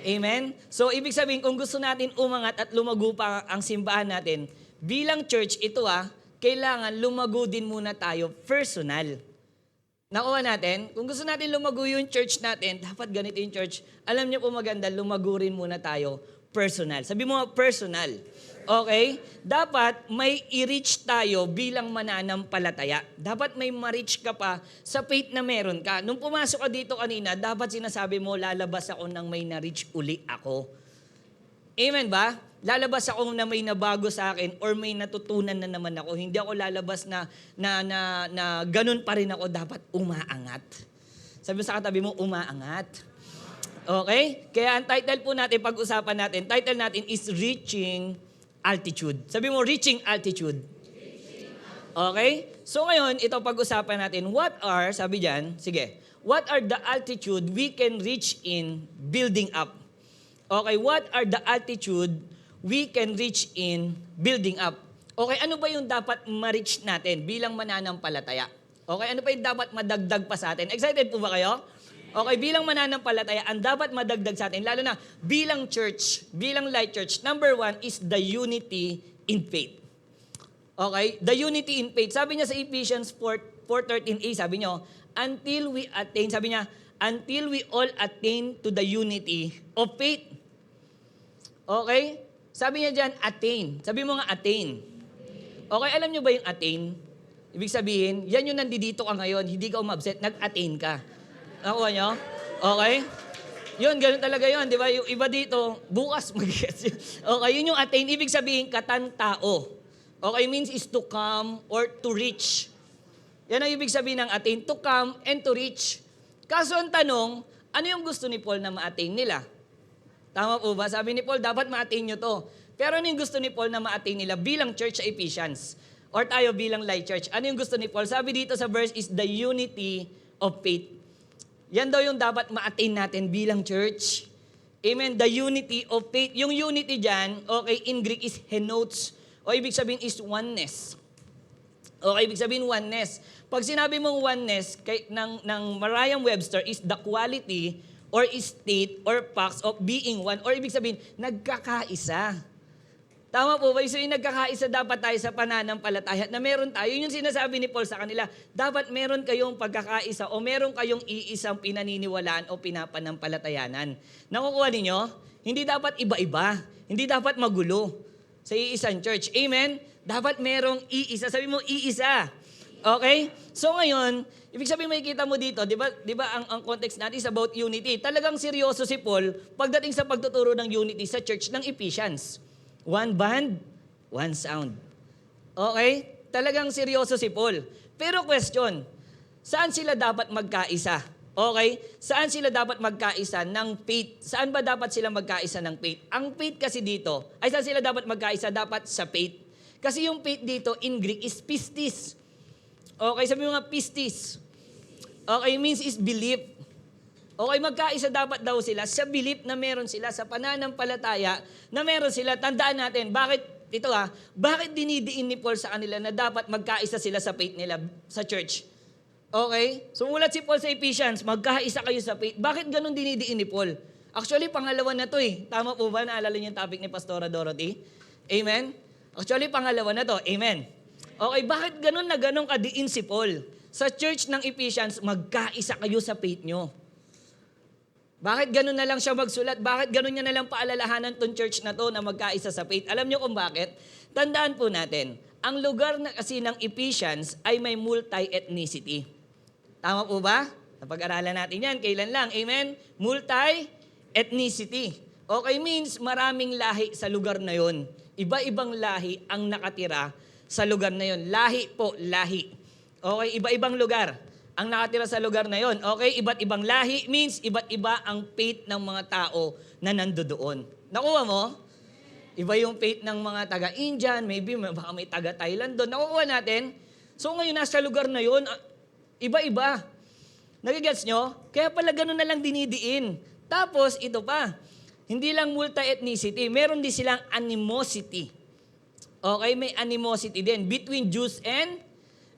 Amen? So, ibig sabihin, kung gusto natin umangat at lumago pa ang simbahan natin, bilang church, ito kailangan lumago din muna tayo personal. Nakuha natin? Kung gusto natin lumago yung church natin, dapat ganito yung church. Alam niyo po maganda, lumago rin muna tayo personal. Sabi mo, personal. Okay? Dapat may i-reach tayo bilang mananampalataya. Dapat may ma-reach ka pa sa faith na meron ka. Nung pumasok ka dito kanina, dapat sinasabi mo, lalabas ako nang may na-reach uli ako. Amen ba? Lalabas ako na may nabago sa akin or may natutunan na naman ako. Hindi ako lalabas na ganun pa rin ako. Dapat umaangat. Sabi mo sa katabi mo, umaangat. Okay? Kaya ang title po natin, pag-usapan natin, title natin is Reaching Altitude. Sabi mo, Reaching Altitude. Okay? So ngayon, ito pag-usapan natin, sabi dyan, sige, what are the altitude we can reach in building up? Okay, what are the altitude we can reach in building up? Okay, ano ba yung dapat ma-reach natin bilang mananampalataya? Okay, ano ba yung dapat madagdag pa sa atin? Excited po ba kayo? Okay, bilang mananampalataya, ang dapat madagdag sa atin, lalo na bilang church, bilang Light Church, number 1 is the unity in faith. Okay, the unity in faith. Sabi niya sa Ephesians 4:13a, sabi niya, until we attain, sabi niya, until we all attain to the unity of faith. Okay? Sabi niya dyan, attain. Sabi mo nga, attain. Okay, alam niyo ba yung attain? Ibig sabihin, yan yung nandito ka ngayon, hindi ka umabsent, nag-attain ka. Nakuha niyo? Okay? Yun, ganun talaga yun, di ba? Yung iba dito, bukas mag-gets yun. Okay, yun yung attain. Ibig sabihin, katantao. Okay, means is to come or to reach. Yan ang ibig sabihin ng attain, to come and to reach. Kaso ang tanong, ano yung gusto ni Paul na ma-attain nila? Tama po ba? Sabi ni Paul, dapat ma-attain nyo to. Pero ano yung gusto ni Paul na ma-attain nila bilang church sa Ephesians? Or tayo bilang Light Church? Ano yung gusto ni Paul? Sabi dito sa verse is the unity of faith. Yan daw yung dapat ma-attain natin bilang church. Amen? The unity of faith. Yung unity dyan, okay, in Greek is henotes. O ibig sabihin is oneness. Okay, ibig sabihin oneness. Pag sinabi mong oneness ng Merriam-Webster is the quality or state or facts of being one. Or ibig sabihin, nagkakaisa. Tama po ba? So yung nagkakaisa dapat tayo sa pananampalataya na meron tayo. Yun yung sinasabi ni Paul sa kanila. Dapat meron kayong pagkakaisa o meron kayong iisang pinaniniwalaan o pinapanampalatayanan. Nakukuha ninyo? Hindi dapat iba-iba. Hindi dapat magulo sa iisang church. Amen? Dapat merong iisa. Sabi mo, iisa. Okay? So ngayon, ibig sabihin makikita mo dito, di ba ang context natin is about unity. Talagang seryoso si Paul pagdating sa pagtuturo ng unity sa church ng Ephesians. One band, one sound. Okay? Talagang seryoso si Paul. Pero question, saan sila dapat magkaisa? Okay? Saan sila dapat magkaisa ng faith? Saan ba dapat sila magkaisa ng faith? Ang faith kasi dito, ay saan sila dapat magkaisa? Dapat sa faith. Kasi yung faith dito in Greek is pistis. Okay, sabi mo nga pistis. Okay, means is belief. Okay, magkaisa dapat daw sila sa belief na meron sila, sa pananampalataya na meron sila. Tandaan natin, bakit dinidiin ni Paul sa kanila na dapat magkaisa sila sa faith nila sa church? Okay? Sumulat si Paul sa Ephesians, magkaisa kayo sa faith. Bakit ganun dinidiin ni Paul? Actually, pangalawa na to eh. Tama po ba? Naalala niyo yung topic ni Pastora Dorothy? Amen? Actually, pangalawa na to. Amen? Okay, bakit ganun na ganun kadiin si Paul? Sa church ng Ephesians, magkaisa kayo sa faith nyo. Bakit ganun na lang siya magsulat? Bakit ganun niya na lang paalalahanan tong church na to na magkaisa sa faith? Alam niyo kung bakit? Tandaan po natin, ang lugar na kasi ng Ephesians ay may multi-ethnicity. Tama po ba? Napag-aralan natin yan. Kailan lang? Amen? Multi-ethnicity. Okay, means maraming lahi sa lugar na yon. Iba-ibang lahi ang nakatira sa lugar na yon. Lahi po, lahi. Okay, iba-ibang lugar ang nakatira sa lugar na yon. Okay, iba't ibang lahi means iba't iba ang faith ng mga tao na nandoon. Nakuha mo? Iba yung faith ng mga taga-Indian, maybe baka may taga-Thailand doon. Nakukuha natin. So ngayon nasa lugar na yon, iba-iba. Nagigets nyo? Kaya pala ganun na lang dinidiin. Tapos ito pa, hindi lang multi-ethnicity, meron din silang animosity. Okay, may animosity din between Jews and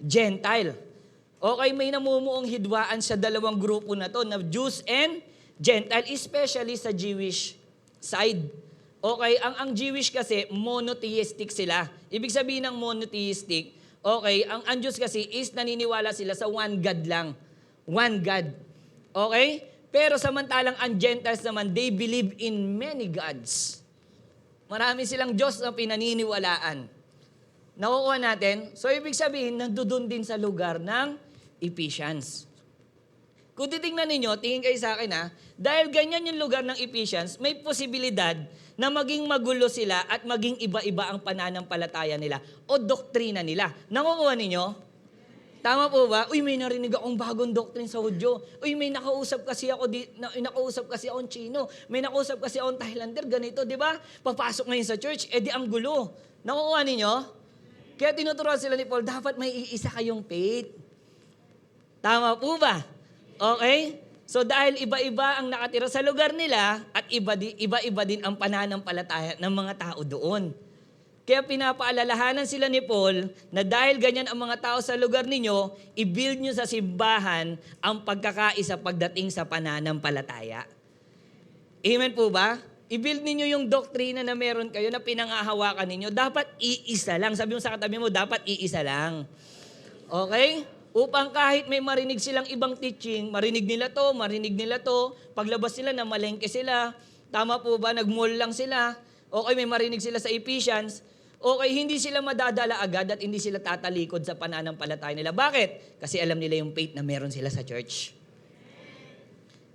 Gentile. Okay, may namumuong hidwaan sa dalawang grupo na to, na Jews and Gentile, especially sa Jewish side. Okay, ang Jewish kasi, monotheistic sila. Ibig sabihin ng monotheistic, okay, ang Jews kasi is naniniwala sila sa one God lang. One God. Okay? Pero samantalang ang Gentiles naman, they believe in many gods. Marami silang Diyos na pinaniniwalaan. Nakukuha natin? So, ibig sabihin, nandoon din sa lugar ng Ephesians. Kung titingnan ninyo, tingin kayo sa akin dahil ganyan yung lugar ng Ephesians, may posibilidad na maging magulo sila at maging iba-iba ang pananampalataya nila o doktrina nila. Nakukuha ninyo? Tama po ba? Uy, may narinig akong bagong doctrine sa Hudyo. Uy, may nakausap kasi ako nakausap kasi akong Chino. May nakausap kasi akong Thailander, ganito, di ba? Papasok ngayon sa church, di ang gulo. Nakukuha ninyo? Kaya tinuturuan sila ni Paul, dapat may iisa kayong faith. Tama po ba? Okay? So dahil iba-iba ang nakatira sa lugar nila at iba-iba din ang pananampalataya ng mga tao doon. Kaya pinapaalalahanan sila ni Paul na dahil ganyan ang mga tao sa lugar ninyo, i-build nyo sa simbahan ang pagkakaisa pagdating sa pananampalataya. Amen po ba? I-build ninyo yung doktrina na meron kayo na pinangahawakan ninyo. Dapat iisa lang. Sabi mo sa katabi mo, dapat iisa lang. Okay? Upang kahit may marinig silang ibang teaching, marinig nila to, paglabas nila na malengke sila, tama po ba, nag-mall lang sila, okay, may marinig sila sa Ephesians, okay, hindi sila madadala agad at hindi sila tatalikod sa pananampalataya nila. Bakit? Kasi alam nila yung faith na meron sila sa church.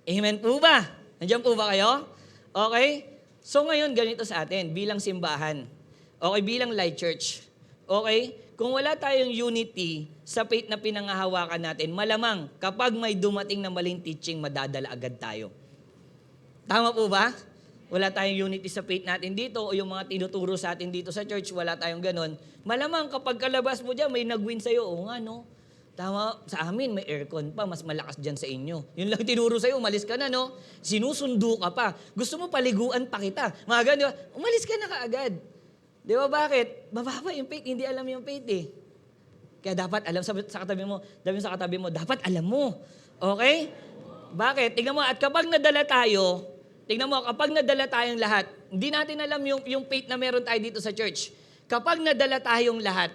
Amen po ba? Nandiyan po ba kayo? Okay? So ngayon, ganito sa atin, bilang simbahan. Okay, bilang light church. Okay? Kung wala tayong unity sa faith na pinangahawakan natin, malamang kapag may dumating na maling teaching, madadala agad tayo. Tama po ba? Wala tayong unity sa faith natin dito o yung mga tinuturo sa atin dito sa church, wala tayong ganon. Malamang kapag kalabas mo dyan, may nag-win sa'yo. Oo nga, no? Tama, sa amin may aircon pa, mas malakas dyan sa inyo. Yun lang tinuro sa'yo, umalis ka na, no? Sinusundo ka pa. Gusto mo paliguan pa kita. Mga ganun, di ba? Umalis ka na kaagad. Di ba bakit? Mababa yung faith, hindi alam yung faith eh. Kaya dapat alam sa katabi mo, dapat alam mo. Okay? Bakit? Tingnan mo, at kapag nadala tayo, kapag nadala tayong lahat, hindi natin alam yung faith na meron tayo dito sa church. Kapag nadala tayong lahat,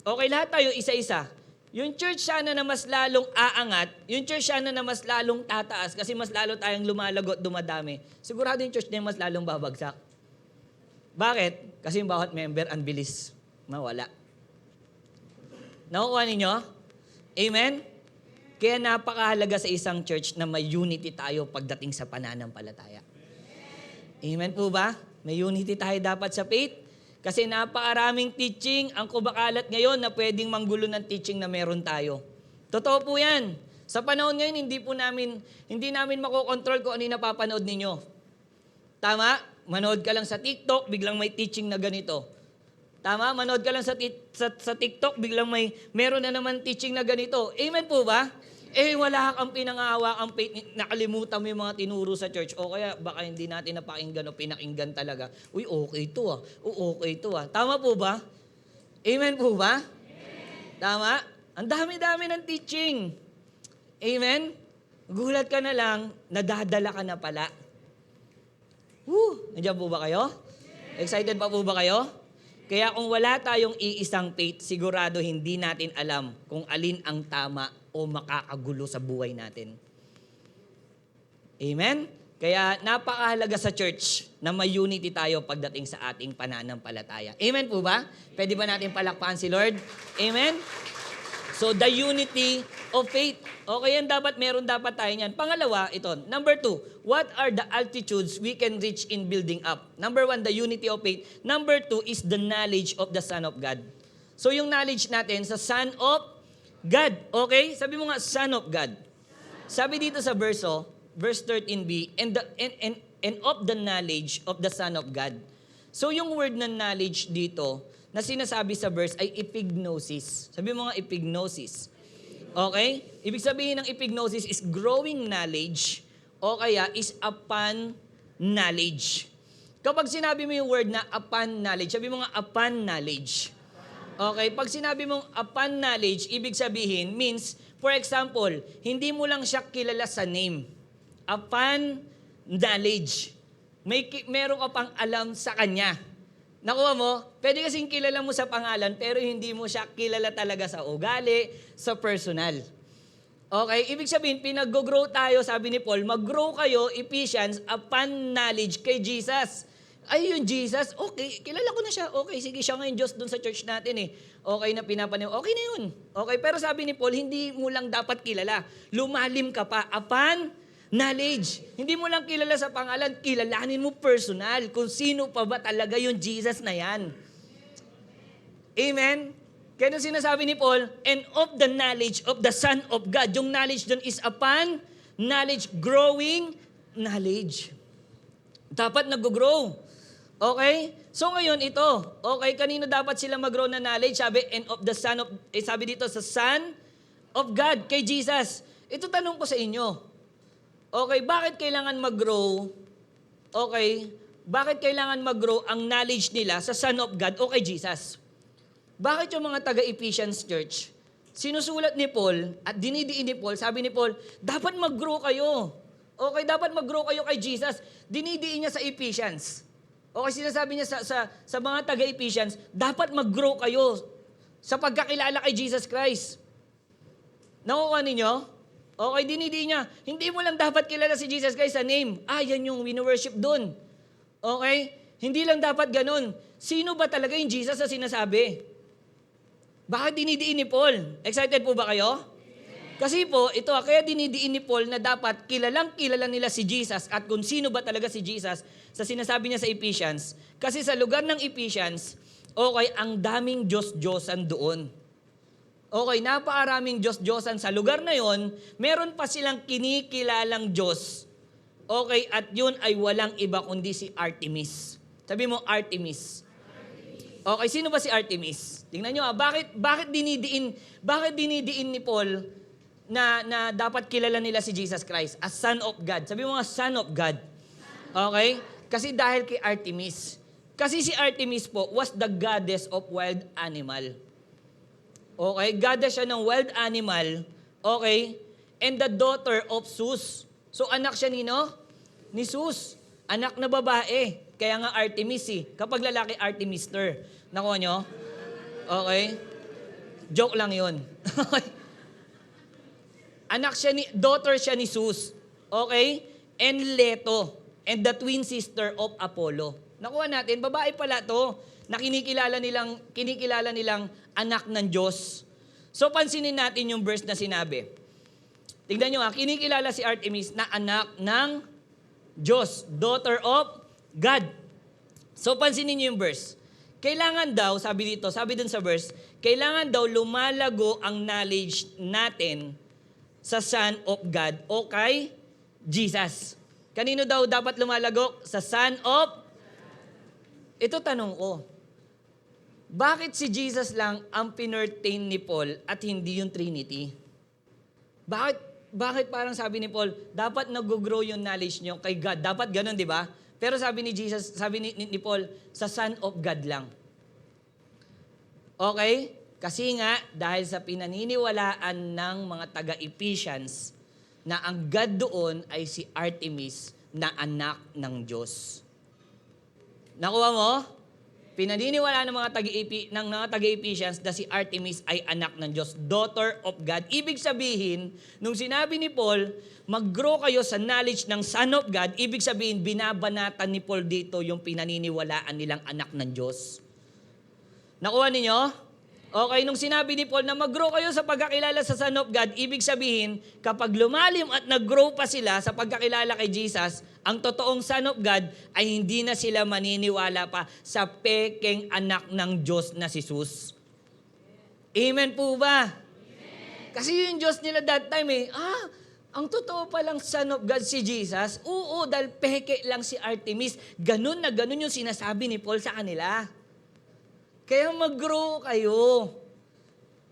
okay, lahat tayo isa-isa. Yung church sana na mas lalong aangat, yung church sana na mas lalong tataas, kasi mas lalo tayong lumalagot, dumadami. Sigurado yung church na yung mas lalong babagsak. Bakit? Kasi yung bawat member, ang bilis mawala. Nakukuha ninyo? Amen? Kaya napakahalaga sa isang church na may unity tayo pagdating sa pananampalataya. Amen po ba? May unity tayo dapat sa faith. Kasi napakaraming teaching ang kubakalat ngayon na pwedeng manggulo ng teaching na meron tayo. Totoo po yan. Sa panahon ngayon, hindi namin makokontrol kung ano yung napapanood ninyo. Tama? Manood ka lang sa TikTok, biglang may teaching na ganito. Tama? Manood ka lang sa TikTok, biglang meron na naman teaching na ganito. Amen po ba? Wala kang pinangahawakang faith, nakalimutan mo yung mga tinuro sa church. O kaya baka hindi natin napakinggan o pinakinggan talaga. Uy, okay to ah. Okay to ah. Tama po ba? Amen po ba? Amen. Tama? Ang dami-dami ng teaching. Amen? Gulat ka na lang, nadadala ka na pala. Nandiyan po ba kayo? Excited pa po ba kayo? Kaya kung wala tayong iisang faith, sigurado hindi natin alam kung alin ang tama o makakagulo sa buhay natin. Amen? Kaya napakahalaga sa church na may unity tayo pagdating sa ating pananampalataya. Amen po ba? Pwede ba natin palakpakan si Lord? Amen? So the unity of faith. Okay, yan meron dapat tayo niyan. Pangalawa, ito. Number 2, what are the altitudes we can reach in building up? Number 1, the unity of faith. Number 2 is the knowledge of the Son of God. So yung knowledge natin sa Son of God. Okay? Sabi mo nga, Son of God. Sabi dito sa verse 13b, and of the knowledge of the Son of God. So yung word na knowledge dito, na sinasabi sa verse ay epignosis. Sabi mo nga epignosis. Okay? Ibig sabihin ng epignosis is growing knowledge o kaya is upon knowledge. Kapag sinabi mo yung word na upon knowledge, sabi mo nga upon knowledge. Okay? Pag sinabi mong upon knowledge, ibig sabihin means, for example, hindi mo lang siya kilala sa name. Upon knowledge. Meron ka pang alam sa kanya. Nakuha mo? Pwede kasing kilala mo sa pangalan, pero hindi mo siya kilala talaga sa ugali, sa personal. Okay? Ibig sabihin, pinag-grow tayo, sabi ni Paul, mag-grow kayo, Ephesians, upon knowledge kay Jesus. Ay, yung Jesus, okay, kilala ko na siya. Okay, sige, siya ngayon Diyos doon sa church natin eh. Okay na pinapaniw, okay na yun. Okay, pero sabi ni Paul, hindi mo lang dapat kilala. Lumalim ka pa, upon knowledge. Hindi mo lang kilala sa pangalan, kilalanin mo personal kung sino pa ba talaga yung Jesus na yan. Amen? Kaya nung sinasabi ni Paul, and of the knowledge of the Son of God. Yung knowledge dun is upon knowledge, growing knowledge. Dapat nag-grow. Okay? So ngayon ito, okay, kanino dapat sila mag-grow na knowledge? Sabi, and of the Son of, sabi dito sa Son of God, kay Jesus. Ito tanong ko sa inyo. Okay, bakit kailangan mag-grow? Okay, bakit kailangan mag-grow ang knowledge nila sa Son of God o kay Jesus? Bakit yung mga taga-Ephesians Church, sinusulat ni Paul at dinidiin ni Paul, sabi ni Paul, dapat mag-grow kayo. Okay, dapat mag-grow kayo kay Jesus. Dinidiin niya sa Ephesians. Okay, sinasabi niya sa mga taga-Ephesians, dapat mag-grow kayo sa pagkakilala kay Jesus Christ. Nakuha ninyo? Okay, dinidiin niya, hindi mo lang dapat kilala si Jesus Christ sa name. Yan yung wino-worship dun. Okay? Hindi lang dapat ganun. Sino ba talaga yung Jesus na sinasabi? Bakit dinidiin ni Paul? Excited po ba kayo? Kasi po, ito, kaya dinidiin ni Paul na dapat kilala nila si Jesus at kung sino ba talaga si Jesus sa sinasabi niya sa Ephesians. Kasi sa lugar ng Ephesians, okay, ang daming Diyos-Diyosan doon. Okay, napaaraming Diyos-Diyosan sa lugar na yon, meron pa silang kinikilalang Diyos. Okay, at yun ay walang iba kundi si Artemis. Sabi mo, Artemis. Okay, sino ba si Artemis? Tingnan nyo, bakit dinidiin ni Paul na dapat kilala nila si Jesus Christ as Son of God? Sabi mo nga, Son of God. Okay? Kasi dahil kay Artemis. Kasi si Artemis po was the goddess of wild animal. Okay? Goddess siya ng wild animal. Okay? And the daughter of Zeus. So anak siya ni Zeus. Anak na babae. Kaya nga Artemis eh. Kapag lalaki, Artemister. Nakuha nyo? Okay? Joke lang yun. Daughter siya ni Zeus. Okay? And Leto. And the twin sister of Apollo. Nakuha natin, babae pala to na kinikilala nilang anak ng Diyos. So pansinin natin yung verse na sinabi. Tignan nyo kinikilala si Artemis na anak ng Diyos. Daughter of God. So pansinin nyo yung verse. Kailangan daw, sabi dun sa verse, kailangan daw lumalago ang knowledge natin sa Son of God o kay Jesus. Kanino daw dapat lumalago? Sa Son of? Ito tanong ko. Bakit si Jesus lang ang pinertain ni Paul at hindi yung Trinity? Bakit parang sabi ni Paul, dapat nag-grow yung knowledge nyo kay God? Dapat ganun, di ba? Pero sabi ni Jesus, sabi ni Paul, sa Son of God lang. Okay? Kasi nga, dahil sa pinaniniwalaan ng mga taga-Ephesians na ang God doon ay si Artemis na anak ng Diyos. Nakuha mo? Pinaniniwalaan ng mga taga-Ephesians na si Artemis ay anak ng Diyos, daughter of God. Ibig sabihin, nung sinabi ni Paul, mag-grow kayo sa knowledge ng Son of God, ibig sabihin, binabanatan ni Paul dito yung pinaniniwalaan nilang anak ng Diyos. Nakuha ninyo? Okay, nung sinabi ni Paul na mag-grow kayo sa pagkakilala sa Son of God, ibig sabihin, kapag lumalim at nag-grow pa sila sa pagkakilala kay Jesus, ang totoong Son of God ay hindi na sila maniniwala pa sa pekeng anak ng Diyos na si Jesus. Amen po ba? Amen. Kasi yung Diyos nila that time ang totoo palang Son of God si Jesus, oo, dahil peke lang si Artemis. Ganun na ganun yung sinasabi ni Paul sa kanila. Kaya mag-grow kayo.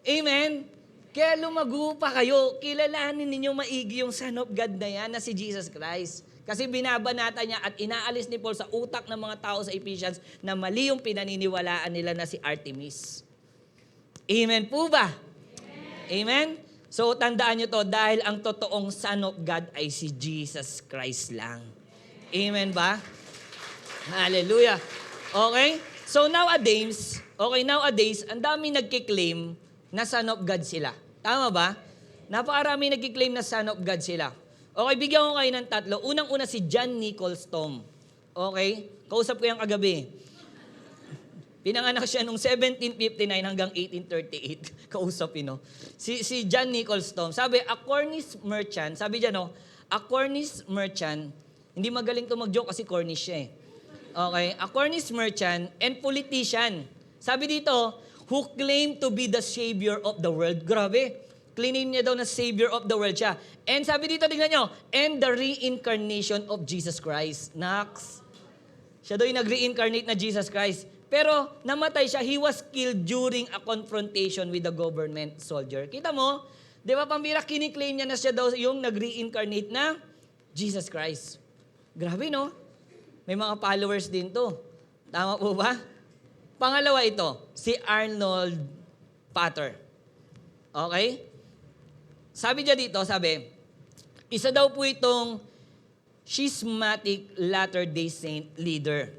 Amen? Kaya lumago pa kayo. Kilalanin ninyo maigi yung Son of God na yan na si Jesus Christ. Kasi binabanata niya at inaalis ni Paul sa utak ng mga tao sa Ephesians na mali yung pinaniniwalaan nila na si Artemis. Amen po ba? Amen? So tandaan nyo to, dahil ang totoong Son of God ay si Jesus Christ lang. Amen ba? Hallelujah. Okay? So nowadays, ang dami nagkiklaim na Son of God sila. Tama ba? Napakarami nagkiklaim na Son of God sila. Okay, bigyan ko kayo ng tatlo. Unang-una si John Nichols Tom. Okay? Kausap ko yung kagabi. Pinanganak siya noong 1759 hanggang 1838. Kausap, Si John Nichols Tom. Sabi, a Cornish merchant. Sabi dyan, a Cornish merchant. Hindi magaling to mag-joke kasi Cornish siya eh. Okay? A Cornish merchant and politician. Sabi dito, who claimed to be the Savior of the world. Grabe. Claim niya daw na Savior of the world siya. And sabi dito, tingnan nyo, and the reincarnation of Jesus Christ. Nax. Siya daw yung nag-reincarnate na Jesus Christ. Pero namatay siya, he was killed during a confrontation with the government soldier. Kita mo, di ba pambira, kiniklaim niya na siya daw yung nag-reincarnate na Jesus Christ. Grabe, no? May mga followers din to. Tama po ba? Pangalawa ito, si Arnold Pater. Okay? Sabi niya dito, isa daw po itong schismatic Latter-day Saint leader.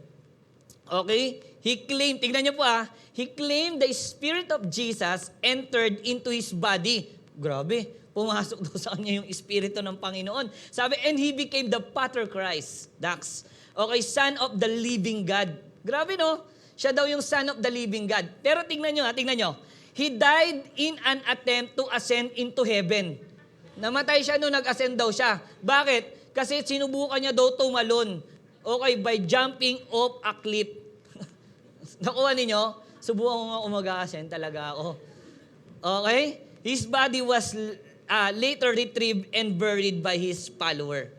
Okay? He claimed, tignan niyo po he claimed the Spirit of Jesus entered into his body. Grabe, pumasok daw sa kanya yung Espiritu ng Panginoon. Sabi, and he became the Pater Christ. Dax. Okay, Son of the Living God. Grabe, no? Siya daw yung Son of the Living God. Pero tingnan nyo. He died in an attempt to ascend into heaven. Namatay siya nung nag-ascend daw siya. Bakit? Kasi sinubukan niya daw tumalon. Okay, by jumping off a cliff. Nakuha ninyo? Subukan ko nga mag-ascend talaga ako. Okay? His body was later retrieved and buried by his follower.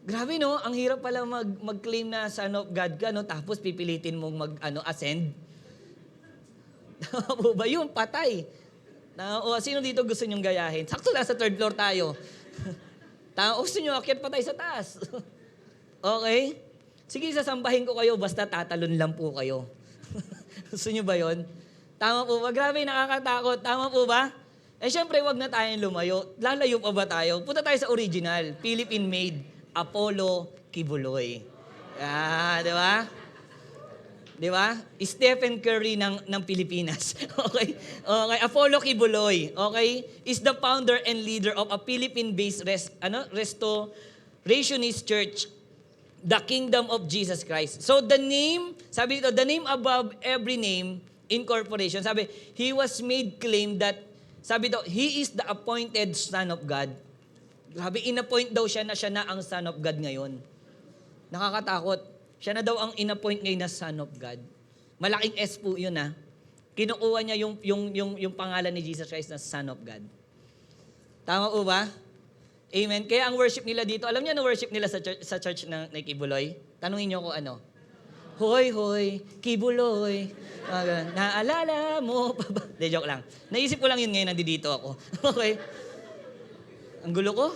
Grabe, no? Ang hirap pala mag-claim na Son of God ka, no? Tapos pipilitin mong ascend. Tama po ba yun? Patay. Sino dito gusto nyong gayahin? Sakto lang sa third floor tayo. Gusto nyo, akyat pa tayo sa taas. Okay? Sige, sasambahin ko kayo, basta tatalon lang po kayo. Gusto nyo ba yun? Tama po ba? Grabe, nakakatakot. Tama po ba? Syempre, wag na tayong lumayo. Lalayo pa ba tayo? Punta tayo sa original, Philippine-made, Apollo Kibuloy. Di ba? Di ba? Stephen Curry ng Pilipinas. Okay? Okay, Apollo Kibuloy, okay, is the founder and leader of a Philippine-based restorationist church, the Kingdom of Jesus Christ. So the name, sabi dito, the name above every name, incorporation. Sabi, he was made claim that, sabi dito, he is the appointed Son of God. Grabe, inappoint daw siya na ang Son of God ngayon. Nakakatakot. Siya na daw ang inappoint ngayon na Son of God. Malaking S po yun Kinukuha niya yung pangalan ni Jesus Christ na Son of God. Tama po ba? Amen. Kaya ang worship nila dito, alam niyo na worship nila sa church na Kibuloy? Tanungin niyo ko ano. Hoy, hoy, Kibuloy. Naalala mo pa ba? De, joke lang. Naisip ko lang yun ngayon, nandito ako. Okay. Ang gulo ko?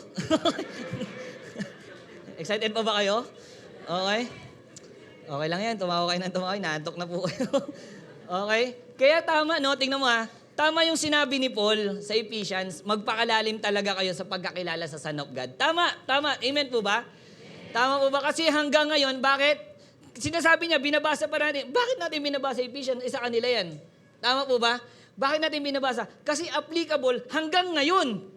Excited pa ba kayo? Okay. Okay lang yan. Tumawa kayo ng tumawa. Naantok na po kayo. Okay. Kaya tama, no? Tingnan mo Tama yung sinabi ni Paul sa Ephesians, magpakalalim talaga kayo sa pagkakilala sa Son of God. Tama. Amen po ba? Tama po ba? Kasi hanggang ngayon, bakit? Sinasabi niya, binabasa pa natin. Bakit natin binabasa Ephesians? Isa kanila yan. Tama po ba? Bakit natin binabasa? Kasi applicable hanggang ngayon.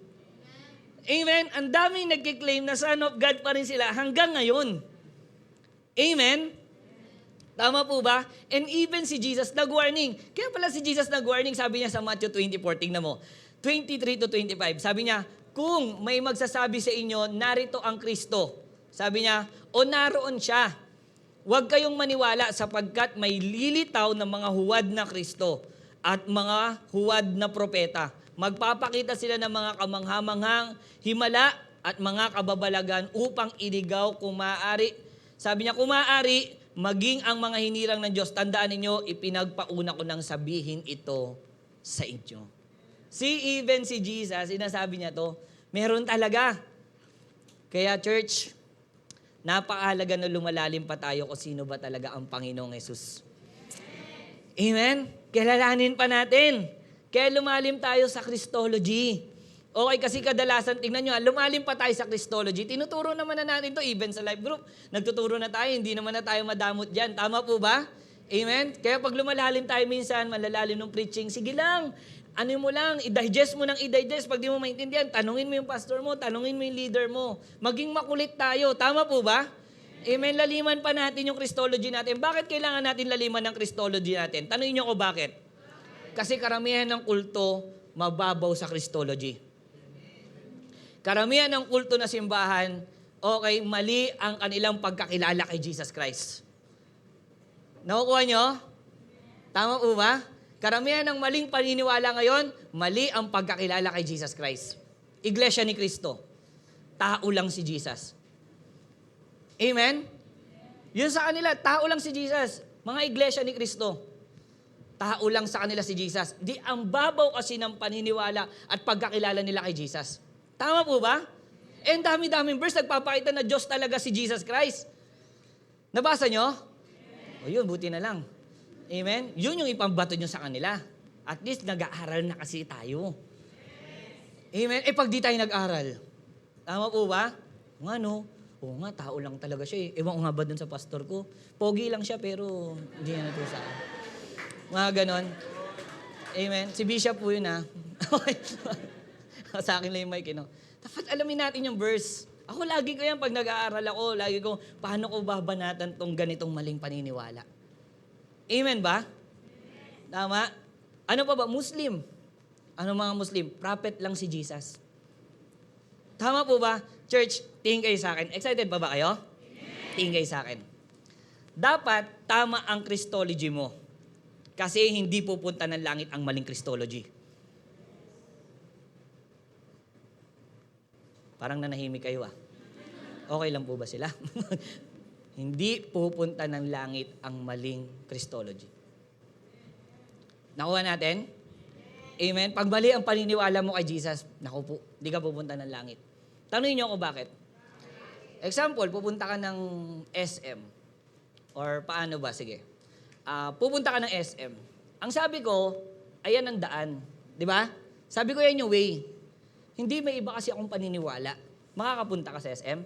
Amen? Ang daming nagkiklaim na Son of God pa rin sila hanggang ngayon. Amen? Tama po ba? And even si Jesus nag-warning. Kaya pala si Jesus nag-warning, sabi niya sa Matthew 24, tingnan mo, 23 to 25. Sabi niya, kung may magsasabi sa inyo, narito ang Kristo. Sabi niya, o naroon siya. Huwag kayong maniwala sapagkat may lilitaw ng mga huwad na Kristo at mga huwad na propeta. Magpapakita sila ng mga kamanghamanghang himala at mga kababalagan upang iligaw kung maaari. Sabi niya, kung maaari, maging ang mga hinirang ng Diyos. Tandaan ninyo, ipinagpauna ko nang sabihin ito sa inyo. Even si Jesus, sinasabi niya to, meron talaga. Kaya church, napakahalaga na lumalalim pa tayo kung sino ba talaga ang Panginoong Yesus. Amen? Kilalanin pa natin. Kaya lumalim tayo sa Christology. Okay, kasi kadalasan, tingnan nyo, lumalim pa tayo sa Christology. Tinuturo naman na natin to even sa live group. Nagtuturo na tayo, hindi naman na tayo madamot dyan. Tama po ba? Amen? Kaya pag lumalalim tayo minsan, malalalim ng preaching, sige lang, ano mo lang, i-digest mo ng i-digest. Pag di mo maintindihan, tanungin mo yung pastor mo, tanungin mo yung leader mo. Maging makulit tayo. Tama po ba? Amen? Laliman pa natin yung Christology natin. Bakit kailangan natin laliman ng Christology natin? Tanungin nyo ko bakit? Kasi karamihan ng kulto, mababaw sa Christology. Karamihan ng kulto na simbahan, okay, mali ang kanilang pagkakilala kay Jesus Christ. Nakukuha nyo? Tama po ba? Karamihan ng maling paniniwala ngayon, mali ang pagkakilala kay Jesus Christ. Iglesia ni Cristo. Tao lang si Jesus. Amen? Yun sa kanila, tao lang si Jesus. Mga iglesia ni Cristo. Tao lang sa kanila si Jesus. Di ang babaw kasi ng paniniwala at pagkakilala nila kay Jesus. Tama po ba? And dami-daming verse nagpapakita na Diyos talaga si Jesus Christ. Nabasa nyo? O yun, buti na lang. Amen? Yun yung ipambato nyo sa kanila. At least nag-aaral na kasi tayo. Amen? Pag di tayo nag-aral, tama po ba? Kung ano, oo nga, tao lang talaga siya eh. Ewan ko nga ba dun sa pastor ko? Pogi lang siya pero hindi na ito sa akin. Mga ganon. Amen? Si Bishop po yun ha. Sa akin lang yung mic, Dapat alamin natin yung verse. Ako lagi ko yan pag nag-aaral ako, lagi ko, paano ko babanatan tong ganitong maling paniniwala? Amen ba? Tama? Ano pa ba? Muslim. Ano mga Muslim? Prophet lang si Jesus. Tama po ba? Church, tingin kayo sa akin. Excited pa ba kayo? Tingin kayo sa akin. Dapat tama ang Christology mo. Kasi hindi pupunta ng langit ang maling Christology. Parang nanahimik kayo ah. Okay lang po ba sila? Hindi pupunta ng langit ang maling Christology. Nakuha natin? Amen? Pag mali ang paniniwala mo kay Jesus, naku po, hindi ka pupunta ng langit. Tanungin niyo ako bakit. Example, pupunta ka ng SM. Or paano ba? Sige. Pupunta ka ng SM. Ang sabi ko, ayan ang daan. Di ba? Sabi ko, yan yung way. Hindi may iba kasi akong paniniwala. Makakapunta ka sa SM?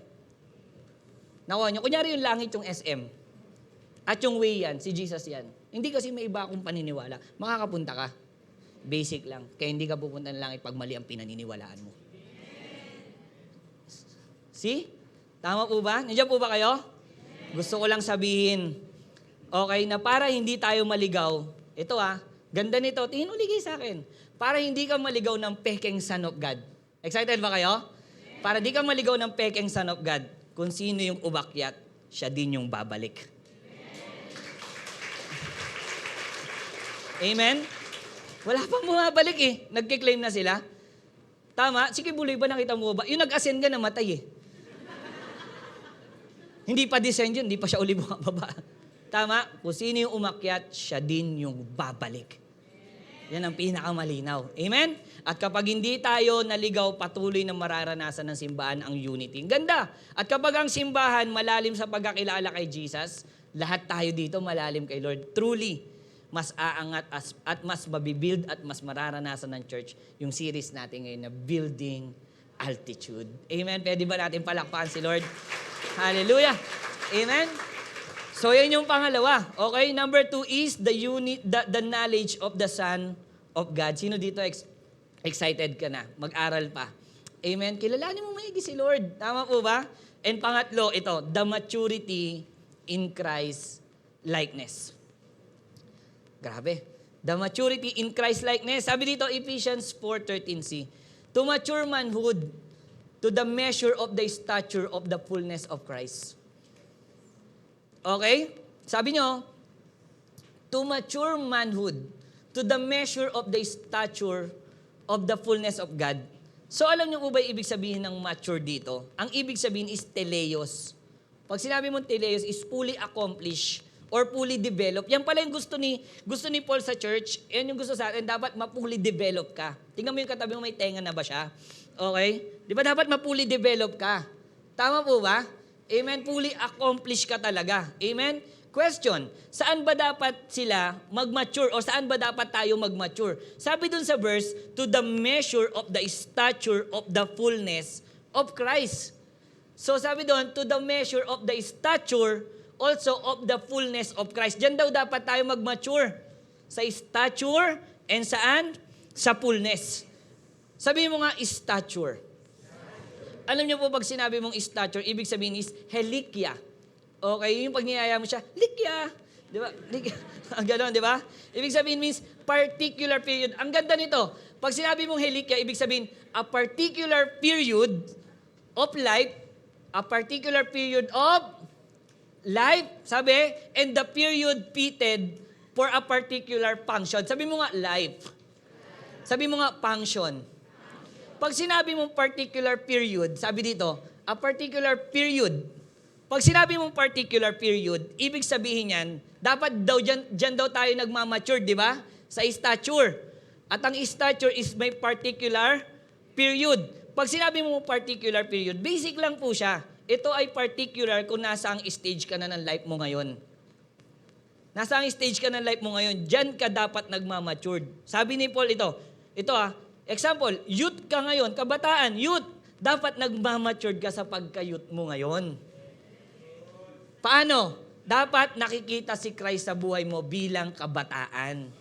Nakuha niyo. Kunyari yung langit yung SM. At yung way yan, si Jesus yan. Hindi kasi may iba akong paniniwala. Makakapunta ka. Basic lang. Kaya hindi ka pupunta ng langit pag mali ang pinaniniwalaan mo. See? Tama po ba? Nandiyan po ba kayo? Gusto ko lang sabihin, okay, na para hindi tayo maligaw, ito ganda nito, tingin ulit sa akin. Para hindi ka maligaw ng pekeng son of God. Excited ba kayo? Para di ka maligaw ng pekeng son of God, kung sino yung umakyat, siya din yung babalik. Amen? Wala pang bumabalik eh. Nagkiklaim na sila. Tama? Sige, buloy ba nakita mo ba? Yung nag-ascend ka, namatay eh. Hindi pa descend yun, hindi pa siya uli bumababa. Tama? Kung sino yung umakyat, siya din yung babalik. Yan ang pinakamalinaw. Amen? At kapag hindi tayo naligaw, patuloy na mararanasan ng simbahan ang unity. Ganda. At kapag ang simbahan malalim sa pagkakilala kay Jesus, lahat tayo dito malalim kay Lord. Truly, mas aangat at mas mabibuild at mas mararanasan ng church yung series natin ngayon na Building Altitude. Amen? Pwede ba natin palakpakan si Lord? Hallelujah! Amen? So, yan yung pangalawa. Okay? Number 2 is the knowledge of the Son of God. Sino dito excited ka na? Mag-aral pa. Amen? Kilalanin mo maigi si Lord. Tama po ba? And pangatlo, ito, the maturity in Christ likeness. Grabe. The maturity in Christ likeness. Sabi dito, Ephesians 4:13c. To mature manhood, to the measure of the stature of the fullness of Christ. Okay? Sabi nyo, to mature manhood, to the measure of the stature of the fullness of God. So alam nyo po ba ibig sabihin ng mature dito? Ang ibig sabihin is teleos. Pag sinabi mong teleos is fully accomplished or fully developed. Yan pala yung gusto ni Paul sa church. Yan yung gusto sa atin. Dapat ma-fully develop ka. Tingnan mo yung katabi mo, may tenga na ba siya? Okay? Di ba dapat ma-fully develop ka? Tama po ba? Amen? Fully accomplished ka talaga. Amen? Question, saan ba dapat sila mag-mature o saan ba dapat tayo mag-mature? Sabi dun sa verse, to the measure of the stature of the fullness of Christ. So sabi dun, to the measure of the stature also of the fullness of Christ. Diyan daw dapat tayo mag-mature. Sa stature and saan? Sa fullness. Sabi mo nga, stature. Alam niyo po pag sinabi mong stature, ibig sabihin is helikya. Okay, yung pag niyaya mo siya, likya. Di ba? Ang gano'n, di ba? Ibig sabihin means particular period. Ang ganda nito. Pag sinabi mong helikya, ibig sabihin a particular period of life, a particular period of life, sabi, and the period fitted for a particular function. Sabi mo nga, life. Sabi mo nga, function. Pag sinabi mong particular period, sabi dito, a particular period. Pag sinabi mong particular period, ibig sabihin yan, dapat daw dyan daw tayo nagmamature, di ba? Sa stature. At ang stature is may particular period. Pag sinabi mo particular period, basic lang po siya. Ito ay particular kung nasa ang stage ka na ng life mo ngayon. Nasa ang stage ka ng life mo ngayon, dyan ka dapat nagmamatured. Sabi ni Paul ito example, youth ka ngayon, kabataan, youth, dapat nagmamatured ka sa pagka-youth mo ngayon. Paano? Dapat nakikita si Christ sa buhay mo bilang kabataan.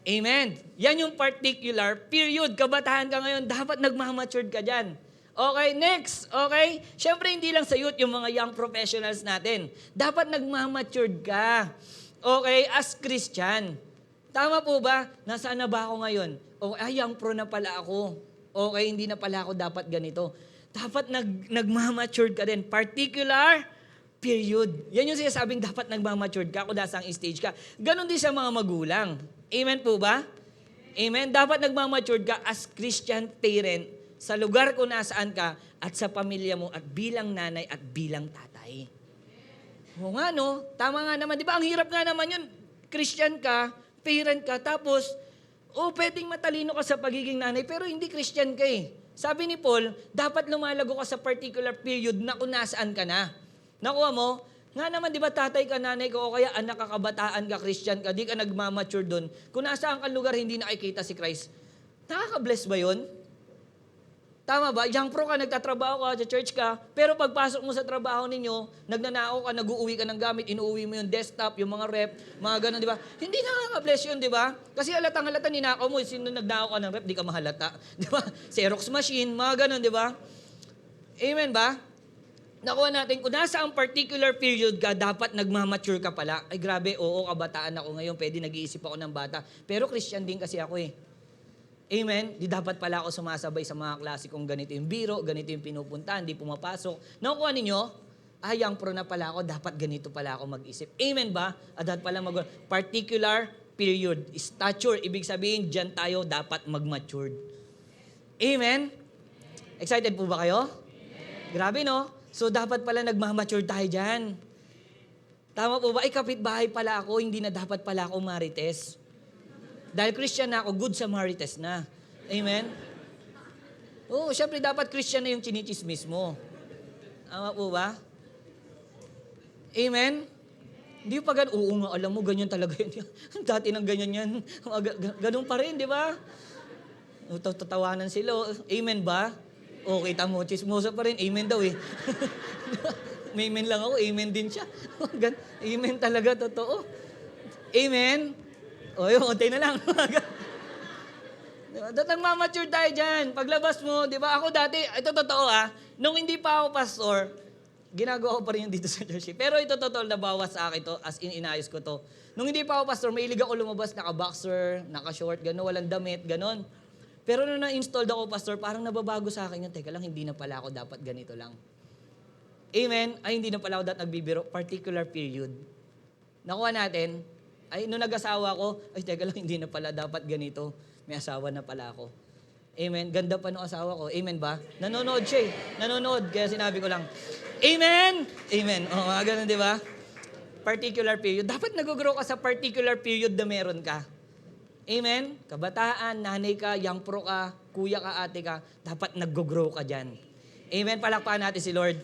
Amen. Yan yung particular period. Kabataan ka ngayon, dapat nagmamatured ka dyan. Okay, next. Okay? Siyempre, hindi lang sa youth, yung mga young professionals natin. Dapat nagmamatured ka. Okay, as Christian. Tama po ba? Nasaan na ba ako ngayon? Okay, young pro na pala ako. Okay, hindi na pala ako dapat ganito. Dapat nagmamatured ka din. Particular period. Yan yung sinasabing dapat nagmamatured ka kung nasa ang stage ka. Ganon din sa mga magulang. Amen po ba? Amen. Dapat nagmamatured ka as Christian parent sa lugar kung nasaan ka at sa pamilya mo at bilang nanay at bilang tatay. O nga no, tama nga naman. Di ba ang hirap nga naman yun? Christian ka, parent ka, tapos, pwedeng matalino ka sa pagiging nanay, pero hindi Christian ka eh. Sabi ni Paul, dapat lumalago ka sa particular period na kung nasaan ka na. Nakuha mo? Nga naman, di ba tatay ka, nanay ka, o kaya anak ka, kabataan ka, Christian ka, di ka nagmamature doon. Kung nasaan kang lugar, hindi nakikita si Christ. Nakaka-bless ba yun? Tama ba? Young pro ka, nagtatrabaho ka, sa church ka, pero pagpasok mo sa trabaho ninyo, nagnanao ka, nag-uuwi ka ng gamit, inuuwi mo yung desktop, yung mga rep, mga ganun, di ba? Hindi nakaka-bless yun, di ba? Kasi halatang-halata, ninakaw mo, sino nagnakaw ka ng rep, di ka mahalata. Di ba? Xerox machine, mga ganun, di ba? Amen ba? Nakuha natin, kung nasa ang particular period ka, dapat nagmamature ka pala. Ay grabe, oo, kabataan ako ngayon, pwede nag-iisip ako ng bata. Pero Christian din kasi ako eh. Amen? Di dapat pala ako sumasabay sa mga klase kung ganito yung biro, ganito yung pinupuntahan, di pumapasok. Nakuha ninyo, young pro na pala ako, dapat ganito pala ako mag-isip. Amen ba? At dapat pala particular period, stature, ibig sabihin, dyan tayo dapat mag-matured. Amen? Excited po ba kayo? Grabe no? So, dapat pala nagmamature tayo dyan. Tama po ba? Ay, kapitbahay pala ako, hindi na dapat pala ako marites. Dahil Christian na ako, good sa marites na. Amen? Oo, syempre dapat Christian na yung chinichismis mo. Tama po ba? Amen? Hindi pa ganun. Oo nga, alam mo, ganyan talaga yun. Dati nang ganyan yan. Ganun pa rin, di ba? Tatawanan sila. Amen ba? O, kita mo, chismosa pa rin. Amen daw eh. May amen lang ako, amen din siya. Amen talaga, totoo. Amen? O, yun, untay na lang. Nagmamature tayo dyan. Paglabas mo, di ba? Ako dati, ito totoo nung hindi pa ako pastor, ginagawa ko pa rin yun dito sa church. Pero ito totoo, nabawas sa akin to, as in, inayos ko to. Nung hindi pa ako pastor, mahilig ako lumabas, naka-boxer, naka-short, gano'n, walang damit, gano'n. Pero nung na-installed ako, pastor, parang nababago sa akin yun. Teka lang, hindi na pala ako dapat ganito lang. Amen? Ay, hindi na pala ako dapat nagbibiro. Particular period. Nakuha natin, ay, nung nag-asawa ko, ay, teka lang, hindi na pala dapat ganito. May asawa na pala ako. Amen? Ganda pa nung asawa ko. Amen ba? Nanonood siya eh. Nanonood, kaya sinabi ko lang, Amen! Amen. O, mga ganun, di ba? Particular period. Dapat nag-grow ka sa particular period na meron ka. Amen? Kabataan, nanay ka, young pro ka, kuya ka, ate ka, dapat nag-grow ka dyan. Amen? Palakpakan natin si Lord.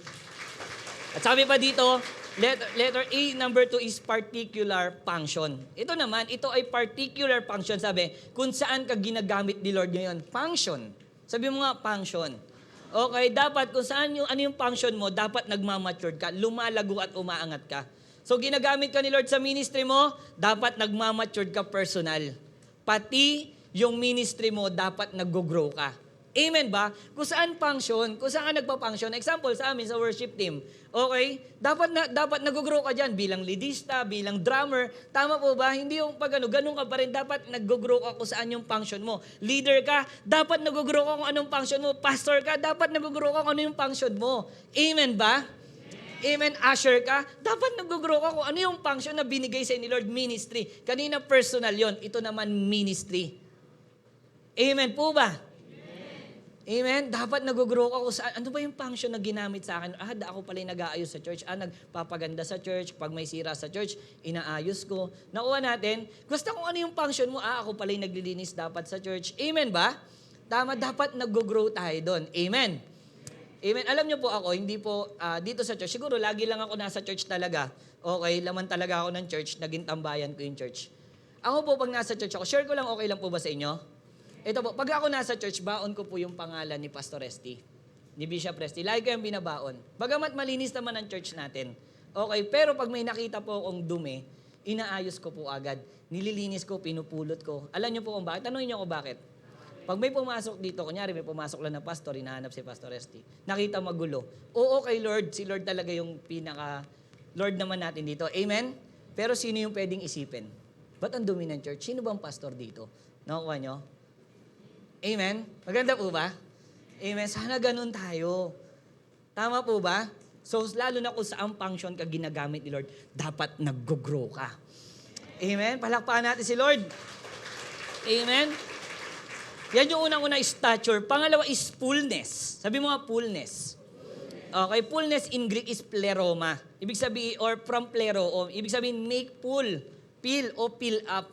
At sabi pa dito, letter A, number 2 is particular function. Ito naman, ito ay particular function, sabi, kung saan ka ginagamit ni Lord ngayon. Function. Sabi mo nga, function. Okay, dapat kung saan ano yung function mo, dapat nagmamature ka, lumalago at umaangat ka. So, ginagamit ka ni Lord sa ministry mo, dapat nagmamature ka personal. Pati yung ministry mo, dapat nag-grow ka. Amen ba? Kung saan function, kung saan ka nagpa-function. Example sa amin, sa worship team. Okay? Dapat nag-grow ka dyan bilang leadista, bilang drummer. Tama po ba? Hindi yung pag ganun ka pa rin. Dapat nag-grow ka kung saan yung function mo. Leader ka, dapat nag-grow ka kung anong function mo. Pastor ka, dapat nag-grow ka kung ano yung function mo. Amen ba? Amen, usher ka, dapat nag-grow ka kung ano yung function na binigay sa ni Lord, ministry. Kanina personal yon, ito naman ministry. Amen po ba? Amen? Dapat nag-grow ako sa, ano ba yung function na ginamit sa akin? Ako pala yung nag-aayos sa church. Nagpapaganda sa church. Pag may sira sa church, inaayos ko. Nakuha natin, basta kung ano yung function mo, ako pala yung naglilinis dapat sa church. Amen ba? Tama, dapat nag-grow tayo doon. Amen? Amen. Alam niyo po ako, hindi po dito sa church, siguro lagi lang ako nasa church talaga. Okay, laman talaga ako ng church, naging tambayan ko yung church. Ako po, pag nasa church ako, share ko lang, okay lang po ba sa inyo? Ito po, pag ako nasa church, baon ko po yung pangalan ni Pastor Esty, ni Bishop Esty. Lagi ko yung binabaon. Bagamat malinis naman ang church natin. Okay, pero pag may nakita po akong dumi, inaayos ko po agad. Nililinis ko, pinupulot ko. Alam niyo po kung bakit? Tanungin niyo ko bakit. Pag may pumasok dito, kunyari may pumasok lang na pastor, hinahanap si Pastor Esty, nakita magulo. Oo, kay Lord, si Lord talaga yung pinaka-Lord naman natin dito. Amen? Pero sino yung pwedeng isipin? Ba't ang dumi ng church? Sino bang pastor dito? Nakuha niyo? Amen? Maganda po ba? Amen? Sana ganun tayo. Tama po ba? So, lalo na kung saan function ka ginagamit ni Lord, dapat nag-grow ka. Amen? Palakpakan natin si Lord. Amen? Yan yung unang-una is stature. Pangalawa is fullness. Sabi mo nga, fullness. Okay, fullness in Greek is pleroma. Ibig sabihin, or from plero, o ibig sabihin make full. Fill o fill up.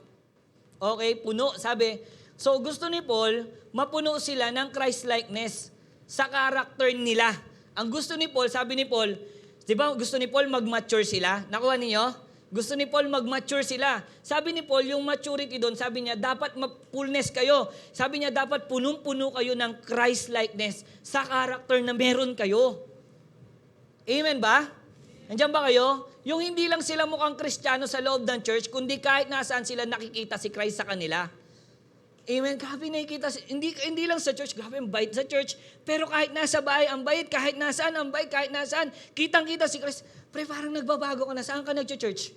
Okay, puno. Sabi, so gusto ni Paul, mapuno sila ng Christ-likeness sa character nila. Ang gusto ni Paul, sabi ni Paul, di ba gusto ni Paul mag-mature sila? Nakuha ninyo? Gusto ni Paul mag-mature sila. Sabi ni Paul, yung maturity doon, sabi niya, dapat fullness kayo. Sabi niya, dapat punong-puno kayo ng Christ-likeness sa character na meron kayo. Amen ba? Nandiyan ba kayo? Yung hindi lang sila mukhang Kristiyano sa loob ng church, kundi kahit nasaan sila nakikita si Christ sa kanila. Amen. Grabe nakikita. Hindi lang sa church. Grabe ang bait sa church. Pero kahit nasa bahay, ang bait. Kahit nasaan, ang bait. Kahit nasaan. Kitang-kita si Christ. Pre, parang nagbabago ka na. Saan ka nag-church?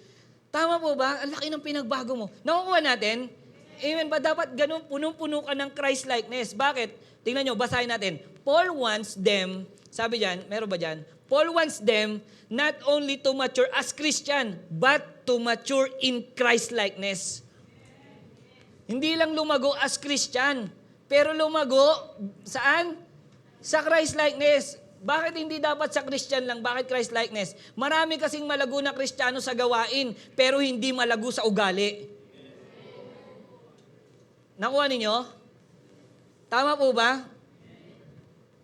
Tama po ba? Ang laki ng pinagbago mo. Nakukuha natin? Amen ba? Dapat ganun, punong-puno ka ng Christ-likeness. Bakit? Tingnan nyo, basahin natin. Paul wants them, sabi dyan, meron ba dyan? Paul wants them not only to mature as Christian, but to mature in Christ-likeness. Hindi lang lumago as Christian, pero lumago saan? Sa Christ-likeness. Bakit hindi dapat sa Christian lang? Bakit Christ-likeness? Marami kasing malago na Kristiyano sa gawain, pero hindi malago sa ugali. Nakuha ninyo? Tama po ba?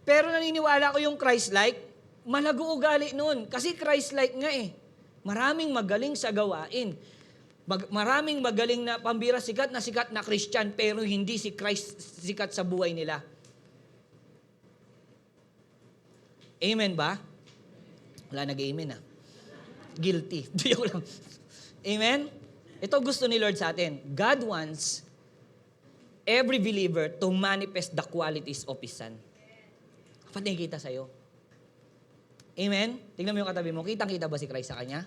Pero naniniwala ko yung Christ-like, malago ugali nun. Kasi Christ-like nga eh. Maraming magaling sa gawain. Maraming magaling na pambira, sikat na Christian, pero hindi si Christ sikat sa buhay nila. Amen ba? Wala nag-amen ah. Guilty. Joke lang. Amen? Ito gusto ni Lord sa atin. God wants every believer to manifest the qualities of His Son. Kapag nakikita sa'yo. Amen? Tingnan mo yung katabi mo. Kitang-kita ba si Christ sa kanya?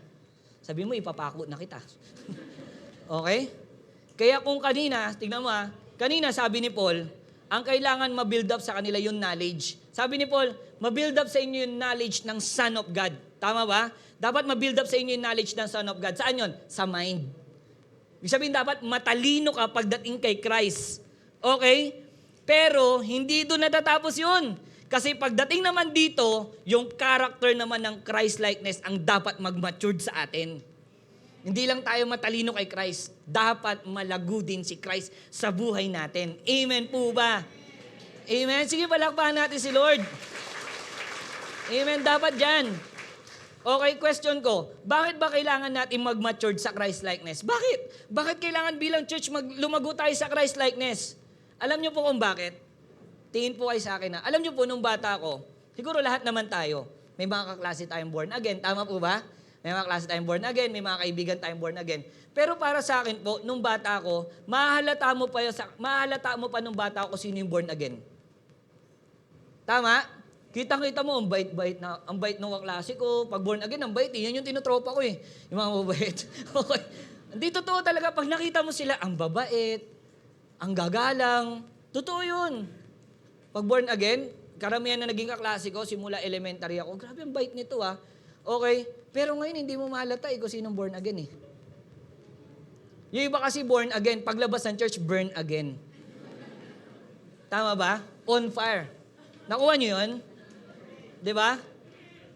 Sabi mo, ipapako na kita. Okay? Kaya kung kanina, tingnan mo kanina sabi ni Paul, ang kailangan ma-build up sa kanila yung knowledge. Sabi ni Paul, ma-build up sa inyo yung knowledge ng Son of God. Tama ba? Dapat ma-build up sa inyo yung knowledge ng Son of God. Saan yun? Sa mind. Ibig sabihin, dapat matalino ka pagdating kay Christ. Okay? Pero, hindi doon natatapos yun. Kasi pagdating naman dito, yung character naman ng Christ-likeness ang dapat mag-matured sa atin. Hindi lang tayo matalino kay Christ. Dapat malago din si Christ sa buhay natin. Amen po ba? Amen? Sige, palakpakan natin si Lord. Amen, dapat dyan. Okay, question ko. Bakit ba kailangan natin mag-matured sa Christ-likeness? Bakit? Bakit kailangan bilang church lumago tayo sa Christ-likeness? Alam niyo po kung bakit? Tingin po kayo sa akin na, alam niyo po, nung bata ko, siguro lahat naman tayo, may mga kaklase tayong born again. Tama po ba? May mga klase tayong born again, may mga kaibigan tayong born again. Pero para sa akin po, nung bata ko, mahalata mo pa nung bata ko sino yung born again. Tama? Kitang-kita mo, ang bait ng kaklase ko. Pag born again, ang bait. Yan yung tinutropa ko eh. Yung mga mabait. Okay. Hindi totoo talaga. Pag nakita mo sila, ang babait, ang gagalang. Totoo yun. Pag born again, karamihan na naging kaklase ko, simula elementary ako, grabe ang bait nito ah. Okay? Pero ngayon, hindi mo mahalata kung sinong born again eh. Yung iba kasi born again, paglabas ng church, burn again. Tama ba? On fire. Nakuha nyo yun? Di ba?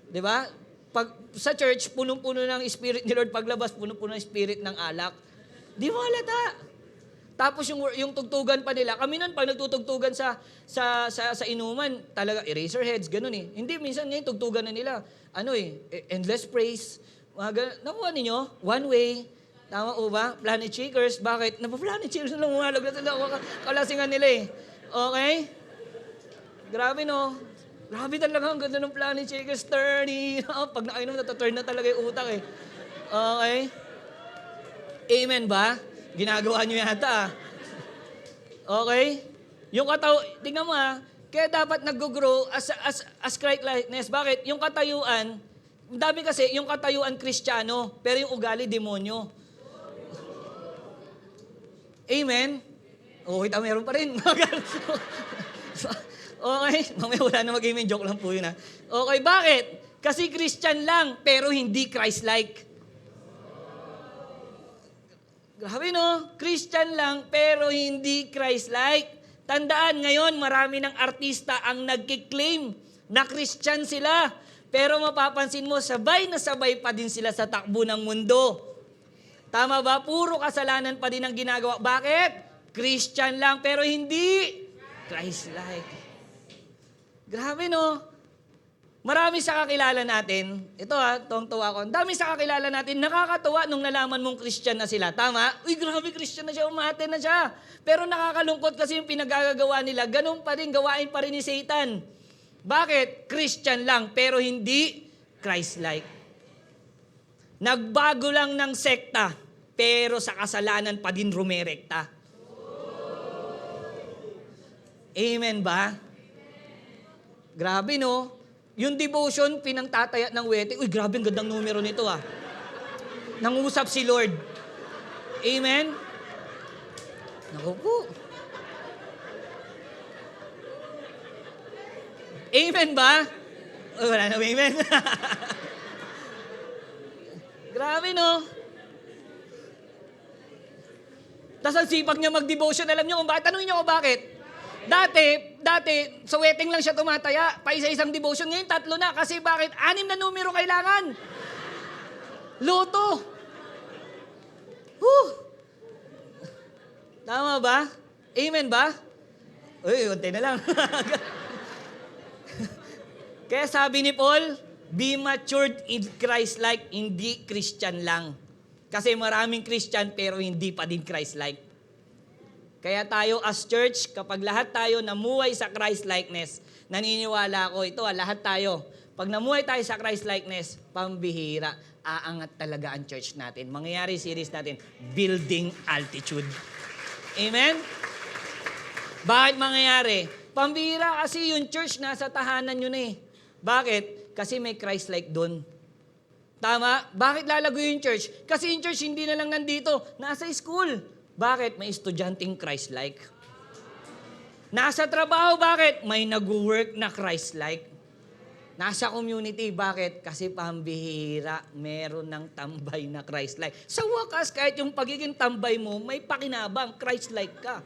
Di ba? Pag sa church, punong-puno ng Spirit ni Lord. Paglabas, punong-puno ng Spirit ng alak. Di mo halata. Tapos yung tugtugan pa nila, kami nun, pag nagtutugtugan sa inuman, talaga, Eraserheads, ganun eh. Hindi, minsan ngayon, tugtugan na nila. Endless praise. Nakuha ninyo? One way. Tama o ba? Planet Shakers. Bakit? Planet Shakers na lang umalag na sila. Kalasingan nila eh. Okay? Grabe no? Grabe talaga ang ganda ng Planet Shakers. Turny. Pag nakainom, nataturn na talaga yung utak eh. Okay? Amen ba? Ginagawa nyo yata. Okay? Yung tingnan mo kaya dapat nag-grow as Christ-likeness. Bakit? Yung katayuan, dami kasi, yung katayuan Kristiyano, pero yung ugali, demonyo. Amen? Okay, meron pa rin. Okay, mamaya wala na mag-amen. Joke lang po yun Okay, bakit? Kasi Christian lang, pero hindi Christ-like. Grabe no? Christian lang, pero hindi Christ-like. Tandaan ngayon, marami ng artista ang nagkiklaim na Christian sila. Pero mapapansin mo, sabay na sabay pa din sila sa takbo ng mundo. Tama ba? Puro kasalanan pa din ang ginagawa. Bakit? Christian lang, pero hindi Christ-like. Grabe no? Marami sa kakilala natin, ito tuwang-tuwa ko, dami sa kakilala natin, nakakatuwa nung nalaman mong Christian na sila. Tama? Uy, grabe, Christian na siya, umate na siya. Pero nakakalungkot kasi yung pinagagagawa nila, ganun pa rin, gawain pa rin ni Satan. Bakit? Christian lang, pero hindi Christ-like. Nagbago lang ng sekta, pero sa kasalanan pa din rumerekta. Amen ba? Grabe no? Yung devotion, pinangtataya ng wedding. Uy, grabe, ang gandang numero nito Nangusap si Lord. Amen? Naku po. Amen ba? Oh, wala na amen. Grabe, no? Tapos ang sipag niya mag-devotion. Alam niyo kung bakit? Tanungin niyo kung bakit. Dati, sa wedding lang siya tumataya. Pa isa-isang devotion. Ngayon, 3 na. Kasi bakit? 6 na numero kailangan. Loto. Tama ba? Amen ba? Uy, unti na lang. Kaya sabi ni Paul, be matured in Christ-like, hindi Christian lang. Kasi maraming Christian pero hindi pa din Christ-like. Kaya tayo as church, kapag lahat tayo namuhay sa Christ-likeness, naniniwala ako, ito lahat tayo, pag namuhay tayo sa Christ-likeness, pambihira, aangat talaga ang church natin. Mangyayari series natin, Building Altitude. Amen? Bakit mangyayari? Pambihira kasi yung church nasa tahanan yun Bakit? Kasi may Christ-like doon. Tama? Bakit lalago yung church? Kasi yung church hindi na lang nandito, nasa school. Bakit? May estudyanteng Christ-like. Nasa trabaho, bakit? May nag-work na Christ-like. Nasa community, bakit? Kasi pambihira, meron ng tambay na Christ-like. Sa wakas, kahit yung pagiging tambay mo, may pakinabang, Christ-like ka.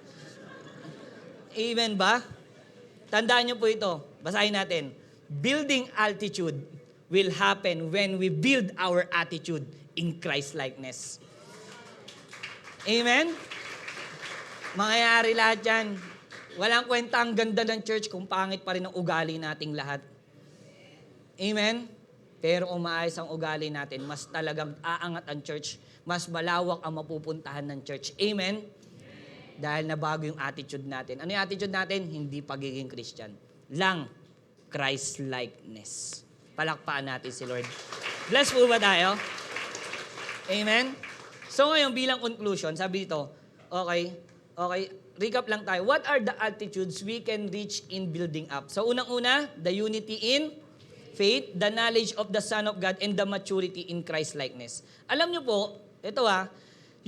Amen ba? Tandaan niyo po ito. Basahin natin. Building altitude will happen when we build our attitude in Christ-likeness. Amen? Mangyayari lahat yan. Walang kwenta ang ganda ng church kung pangit pa rin ang ugali nating lahat. Amen? Pero kung maayos ang ugali natin, mas talagang aangat ang church. Mas malawak ang mapupuntahan ng church. Amen? Dahil nabago yung attitude natin. Ano yung attitude natin? Hindi pagiging Christian. Lang, Christ-likeness. Palakpaan natin si Lord. Bless po ba tayo? Amen? So ngayon, bilang conclusion, sabi dito, okay, recap lang tayo. What are the altitudes we can reach in building up? So unang-una, the unity in faith, the knowledge of the Son of God, and the maturity in Christ-likeness. Alam nyo po, ito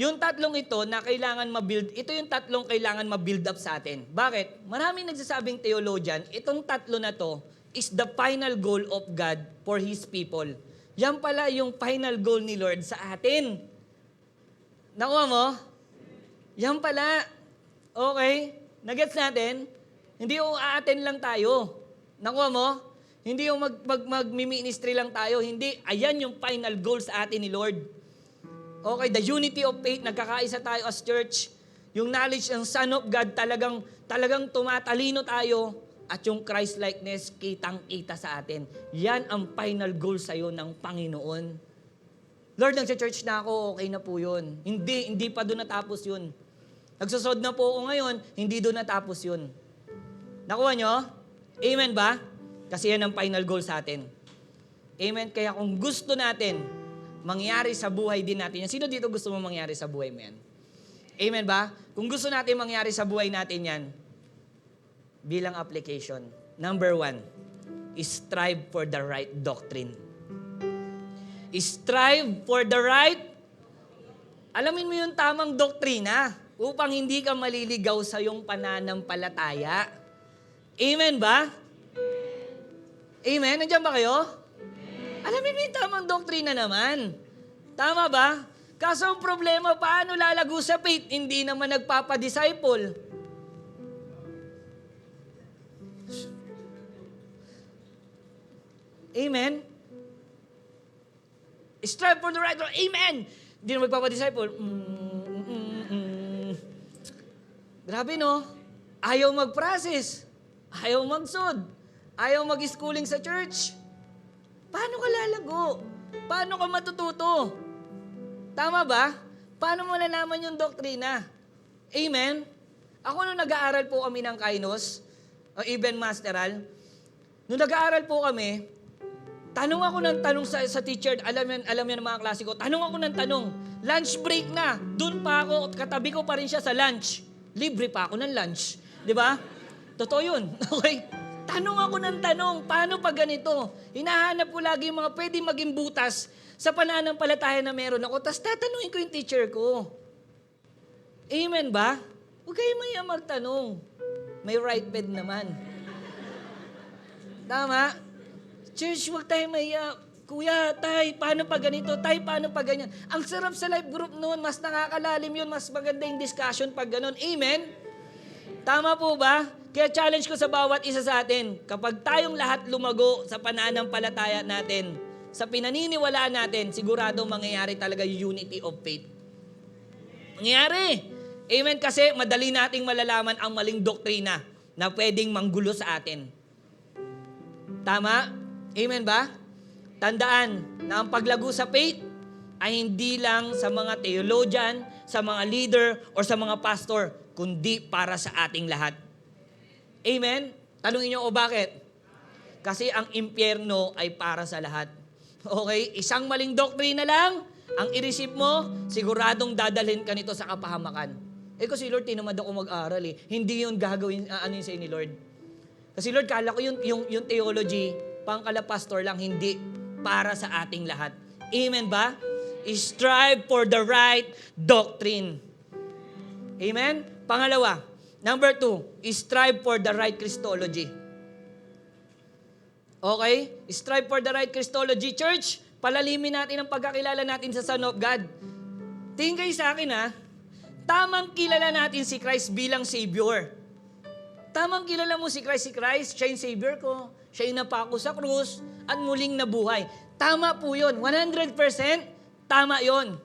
yung tatlong ito na kailangan ma-build, ito yung tatlong kailangan ma-build up sa atin. Bakit? Maraming nagsasabing theologian, itong tatlo na to is the final goal of God for His people. Yan pala yung final goal ni Lord sa atin. Nakuha mo? Yan pala. Okay? Nagets natin? Hindi yung a-attend lang tayo. Nakuha mo? Hindi yung mag-ministry lang tayo. Hindi. Ayan yung final goal sa atin ni Lord. Okay, the unity of faith, nagkakaisa tayo as church. Yung knowledge ng Son of God, talagang tumatalino tayo. At yung Christ-likeness, kitang-kita sa atin. Yan ang final goal sa'yo ng Panginoon. Lord, nagsa-church na ako, okay na po yun. Hindi pa doon natapos yun. Nagsusod na po ako ngayon, hindi doon natapos yun. Nakuha nyo? Amen ba? Kasi yan ang final goal sa atin. Amen? Kaya kung gusto natin, mangyari sa buhay din natin yan. Sino dito gusto mo mangyari sa buhay mo yan? Amen ba? Kung gusto natin mangyari sa buhay natin yan, bilang application, number 1, strive for the right doctrine. Strive for the right, alamin mo yung tamang doktrina upang hindi ka maliligaw sa iyong pananampalataya. Amen ba? Amen? Nandiyan ba kayo? Alamin mo yung tamang doktrina naman. Tama ba? Kaso ang problema, paano lalago sa faith? Hindi naman nagpapadisciple. Amen? Strive for the right doctrine. Amen! Hindi na magpapadisciple. Grabe no? Ayaw mag-process. Ayaw magsod. Ayaw mag-schooling sa church. Paano ka lalago? Paano ka matututo? Tama ba? Paano mo nalaman yung doktrina? Amen? Ako nung nag-aaral po kami ng Kainos, o even Masteral, nung nag-aaral po kami, tanong ako ng tanong sa teacher, alam yan ng mga klase ko, tanong ako ng tanong, lunch break na, dun pa ako, katabi ko pa rin siya sa lunch. Libre pa ako ng lunch. Di ba? Totoo yun. Okay? Tanong ako ng tanong, paano pa ganito? Hinahanap ko lagi yung mga pwede maging butas sa pananampalataya na meron ako, tapos tatanungin ko yung teacher ko. Amen ba? Huwag kayo maya magtanong. May right bed naman. Tama? Church, huwag tayo maya. Kuya, tay, paano pa ganito? Tay, paano pa ganyan? Ang sarap sa life group noon, mas nakakalalim yun, mas maganda yung discussion pag ganun. Amen? Tama po ba? Kaya challenge ko sa bawat isa sa atin, kapag tayong lahat lumago sa pananampalataya natin, sa pinaniniwalaan natin, sigurado mangyayari talaga yung unity of faith. Mangyayari. Amen? Kasi madali nating malalaman ang maling doktrina na pwedeng manggulo sa atin. Tama? Amen ba? Tandaan na ang paglago sa faith ay hindi lang sa mga theologian, sa mga leader, o sa mga pastor, kundi para sa ating lahat. Amen? Tanungin niyo, o bakit? Kasi ang impyerno ay para sa lahat. Okay? Isang maling doktrina lang, ang i-receive mo, siguradong dadalhin ka nito sa kapahamakan. Kasi Lord, tinamad ako mag-aral eh. Hindi yun gagawin, ano yun sa'yo ni Lord. Kasi Lord, kala ko yung theology, pangkalapastor lang, hindi para sa ating lahat. Amen ba? Strive for the right doctrine. Amen? Pangalawa, number 2, strive for the right Christology. Okay? Strive for the right Christology. Church, palalimin natin ang pagkakilala natin sa Son of God. Tingin kayo sa akin ha, tamang kilala natin si Christ bilang Savior. Tamang kilala mo si Christ, siya yung Savior ko, siya yung napako sa krus, at muling nabuhay. Tama po yun, 100% tama yun.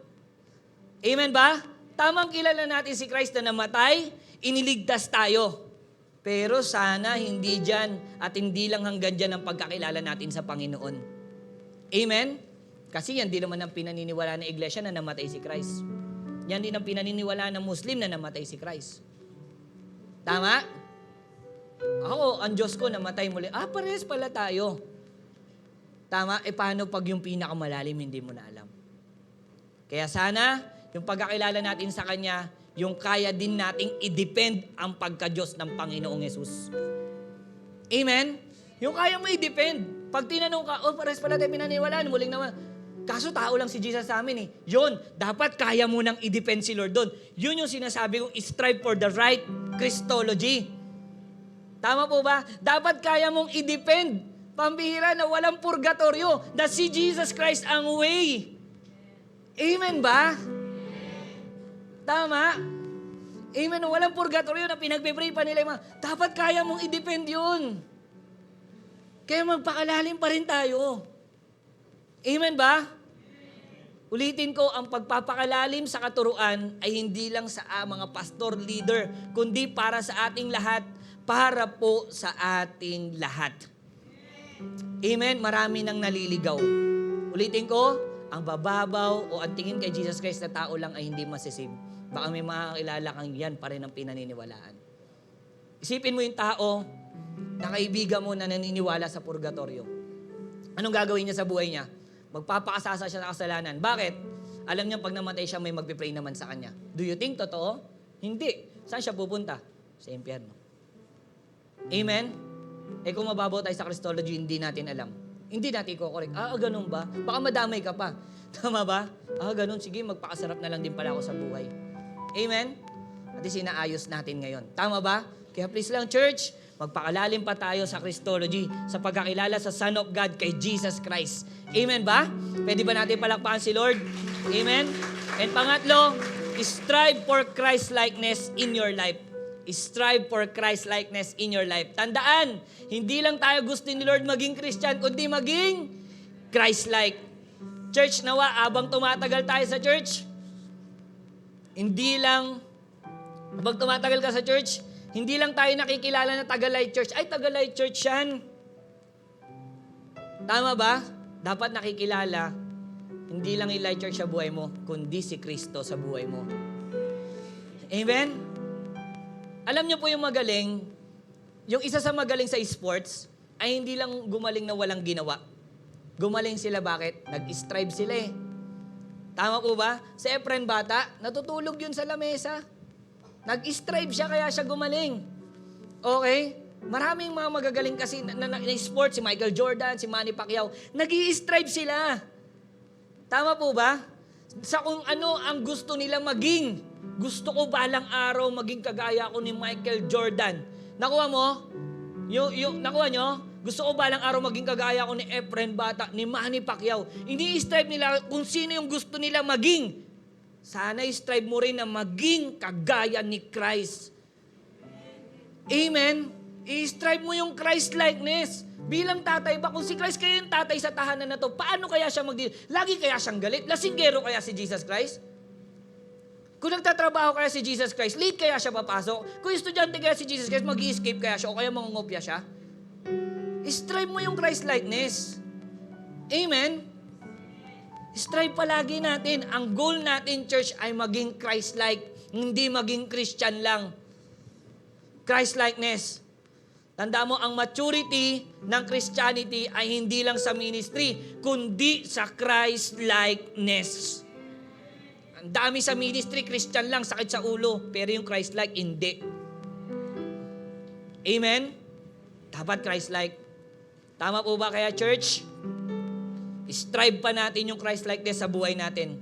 Amen ba? Tamang kilala natin si Christ na namatay, iniligtas tayo. Pero sana hindi dyan at hindi lang hanggang dyan ang pagkakilala natin sa Panginoon. Amen? Kasi yan din naman ang pinaniniwala ng iglesia na namatay si Christ. Yan din ang pinaniniwala ng Muslim na namatay si Christ. Tama? Ako, ang Diyos ko namatay muli. Parehas pala tayo. Tama? Paano pag yung pinakamalalim hindi mo na alam? Kaya sana, yung pagkakilala natin sa Kanya, yung kaya din nating i-depend ang pagka-Diyos ng Panginoong Yesus. Amen? Yung kaya mo i-depend. Pag tinanong ka, parehas pala tayo pinaniwalaan, muling naman. Kaso tao lang si Jesus sa amin eh. Yun, dapat kaya mo nang i-depend si Lord doon. Yun yung sinasabi kong strive for the right Christology. Tama po ba? Dapat kaya mong i-depend Pambihira na walang purgatorio. Na si Jesus Christ ang way. Amen ba? Tama? Amen. Walang purgatorio na pinagpipray pa nila yung mga, dapat kaya mong i-depend yun. Kaya magpakalalim pa rin tayo. Amen ba? Ulitin ko, ang pagpapakalalim sa katuruan ay hindi lang sa mga pastor, leader, kundi para sa ating lahat, para po sa ating lahat. Amen? Marami nang naliligaw. Ulitin ko, ang bababaw o ang tingin kay Jesus Christ na tao lang ay hindi masisib. Baka may makakilala kang yan pa rin ang pinaniniwalaan. Isipin mo yung tao na kaibigan mo na naniniwala sa purgatorio. Anong gagawin niya sa buhay niya? Magpapakasasa siya sa kasalanan. Bakit? Alam niya pag namatay siya, may magpipray naman sa kanya. Do you think totoo? Hindi. Saan siya pupunta? Sa impyerno. Amen? Kung mababaw tayo sa Christology, hindi natin alam. Hindi natin ko-correct. Ganun ba? Baka madamay ka pa. Tama ba? Ganun. Sige, magpakasarap na lang din pala ako sa buhay. Amen? At sinaayos natin ngayon. Tama ba? Kaya please lang, church, magpakalalim pa tayo sa Christology, sa pagkakilala sa Son of God kay Jesus Christ. Amen ba? Pwede ba natin palakpakan si Lord? Amen? And pangatlo, strive for Christ-likeness in your life. Strive for Christ-likeness in your life. Tandaan, hindi lang tayo gusto ni Lord maging Christian, kundi maging Christ-like. Church, nawa, abang tumatagal tayo sa church, hindi lang, habang tumatagal ka sa church, hindi lang tayo nakikilala na Tagalite Church. Ay, Tagalite Church yan. Tama ba? Dapat nakikilala, hindi lang yung Light Church sa buhay mo, kundi si Kristo sa buhay mo. Amen? Alam niyo po yung magaling, yung isa sa magaling sa sports, ay hindi lang gumaling na walang ginawa. Gumaling sila, bakit? Nag-strive sila eh. Tama po ba? Si Efren bata, natutulog yun sa lamesa. Nag-strive siya, kaya siya gumaling. Okay? Maraming mga magagaling kasi na sports, si Michael Jordan, si Manny Pacquiao, nag-i-strive sila. Tama po ba? Sa kung ano ang gusto nila maging. Gusto ko balang araw maging kagaya ko ni Michael Jordan. Nakuha mo? Nakuha nyo? Gusto ko balang araw maging kagaya ko ni Efren Bata, ni Manny Pacquiao. Hindi i-strive nila kung sino yung gusto nila maging. Sana i-strive mo rin na maging kagaya ni Christ. Amen? I-strive mo yung Christ-likeness. Bilang tatay ba, kung si Christ kaya yung tatay sa tahanan na to, paano kaya siya lagi kaya siyang galit? Lasinggero kaya si Jesus Christ? Kung nagtatrabaho kaya si Jesus Christ, late kaya siya papasok? Kung estudyante kaya si Jesus Christ, mag-i-escape kaya siya o kaya mangungopia siya? Strive mo yung Christ-likeness. Amen? Strive palagi natin. Ang goal natin, church, ay maging Christ-like, hindi maging Christian lang. Christ-likeness. Tanda mo, ang maturity ng Christianity ay hindi lang sa ministry, kundi sa Christ-likeness. Ang dami sa ministry, Christian lang, sakit sa ulo. Pero yung Christ-like, hindi. Amen? Dapat Christ-like. Tama po ba kaya, church? Strive pa natin yung Christ-likeness sa buhay natin.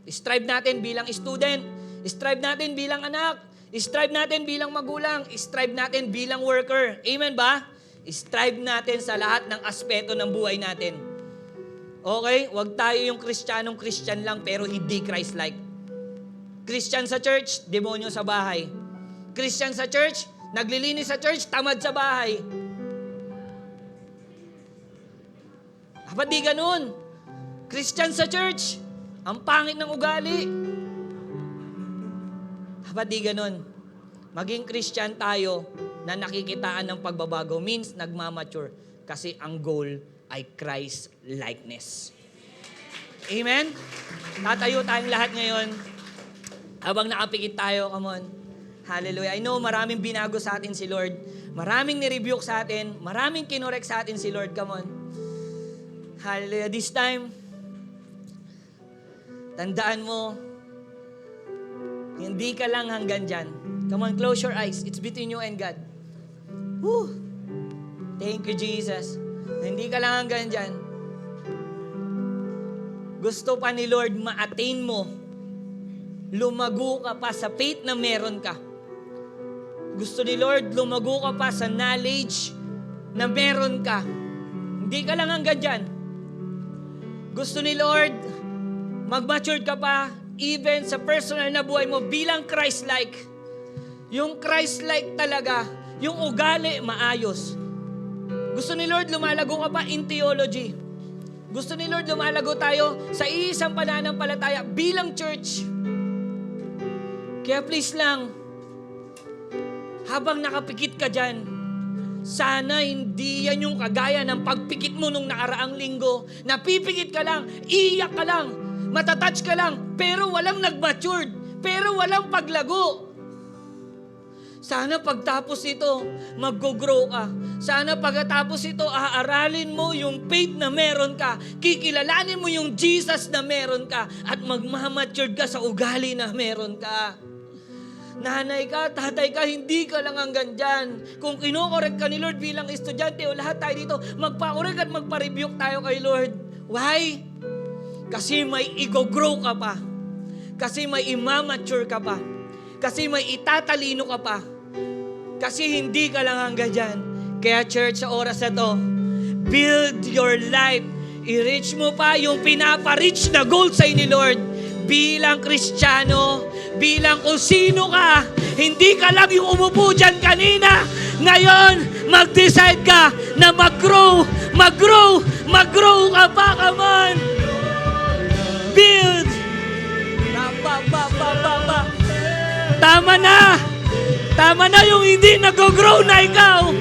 Strive natin bilang student. Strive natin bilang anak. Strive natin bilang magulang. Strive natin bilang worker. Amen ba? Strive natin sa lahat ng aspeto ng buhay natin. Okay? Huwag tayo yung Kristiyanong Christian lang pero hindi Christ-like. Christian sa church, demonyo sa bahay. Christian sa church, naglilinis sa church, tamad sa bahay. Dapat di ganun. Christian sa church, ang pangit ng ugali. Dapat di ganun. Maging Christian tayo na nakikitaan ng pagbabago means nagmamature kasi ang goal ay Christ-likeness. Amen? Tatayo tayong lahat ngayon habang nakapikit tayo. Come on. Hallelujah. I know maraming binago sa atin si Lord. Maraming nirebuke sa atin. Maraming kinorek sa atin si Lord. Come on. Hallelujah. This time, tandaan mo, hindi ka lang hanggang dyan. Come on, close your eyes. It's between you and God. Woo! Thank you, Jesus. Hindi ka lang hanggang dyan. Gusto pa ni Lord ma-attain mo. Lumago ka pa sa faith na meron ka. Gusto ni Lord lumago ka pa sa knowledge na meron ka. Hindi ka lang hanggang dyan. Gusto ni Lord, mag-mature ka pa, even sa personal na buhay mo bilang Christ-like. Yung Christ-like talaga, yung ugali maayos. Gusto ni Lord, lumalago ka pa in theology. Gusto ni Lord, lumalago tayo sa iisang pananampalataya bilang church. Kaya please lang, habang nakapikit ka dyan, sana hindi yan yung kagaya ng pagpikit mo nung nakaraang linggo. Napipikit ka lang, iiyak ka lang, matatouch ka lang, pero walang nag-matured, pero walang paglago. Sana pagtapos ito, mag-grow ka. Sana pagkatapos ito, aaralin mo yung faith na meron ka. Kikilalanin mo yung Jesus na meron ka. At magmamatured ka sa ugali na meron ka. Nanay ka, tatay ka, hindi ka lang hanggang dyan. Kung kinokorek ka ni Lord bilang estudyante o lahat tayo dito, magpakorek at magpa-rebuke tayo kay Lord. Why? Kasi may i-grow ka pa. Kasi may imamature ka pa. Kasi may itatalino ka pa. Kasi hindi ka lang hanggang dyan. Kaya church, sa oras na to, build your life. I-reach mo pa yung pinapa-reach na goal sa ni Lord. Bilang Kristiyano, bilang kung sino ka, hindi ka lang yung umupo dyan kanina. Ngayon, mag-decide ka na mag-grow ka pa, come on. Build. Tama na yung hindi nag-grow na ikaw.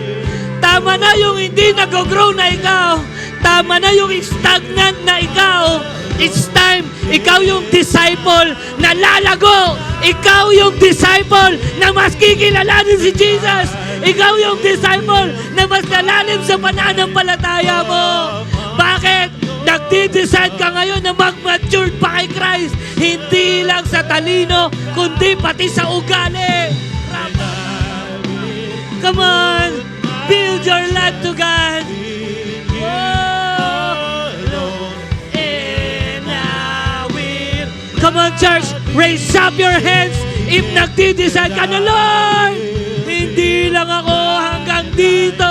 Tama na yung hindi nag-grow na ikaw. Tama na yung stagnant na ikaw. It's time, ikaw yung disciple na lalago. Ikaw yung disciple na mas kikilalanin si Jesus. Ikaw yung disciple na mas lalalim sa pananampalataya mo. Bakit? Nagdi-decide ka ngayon na mag-matured pa kay Christ. Hindi lang sa talino, kundi pati sa ugali. Come on! Build your life to God. And I will. Come on, church! Raise up your hands if nagdi-decide ka na, Lord! Hindi lang ako hanggang dito.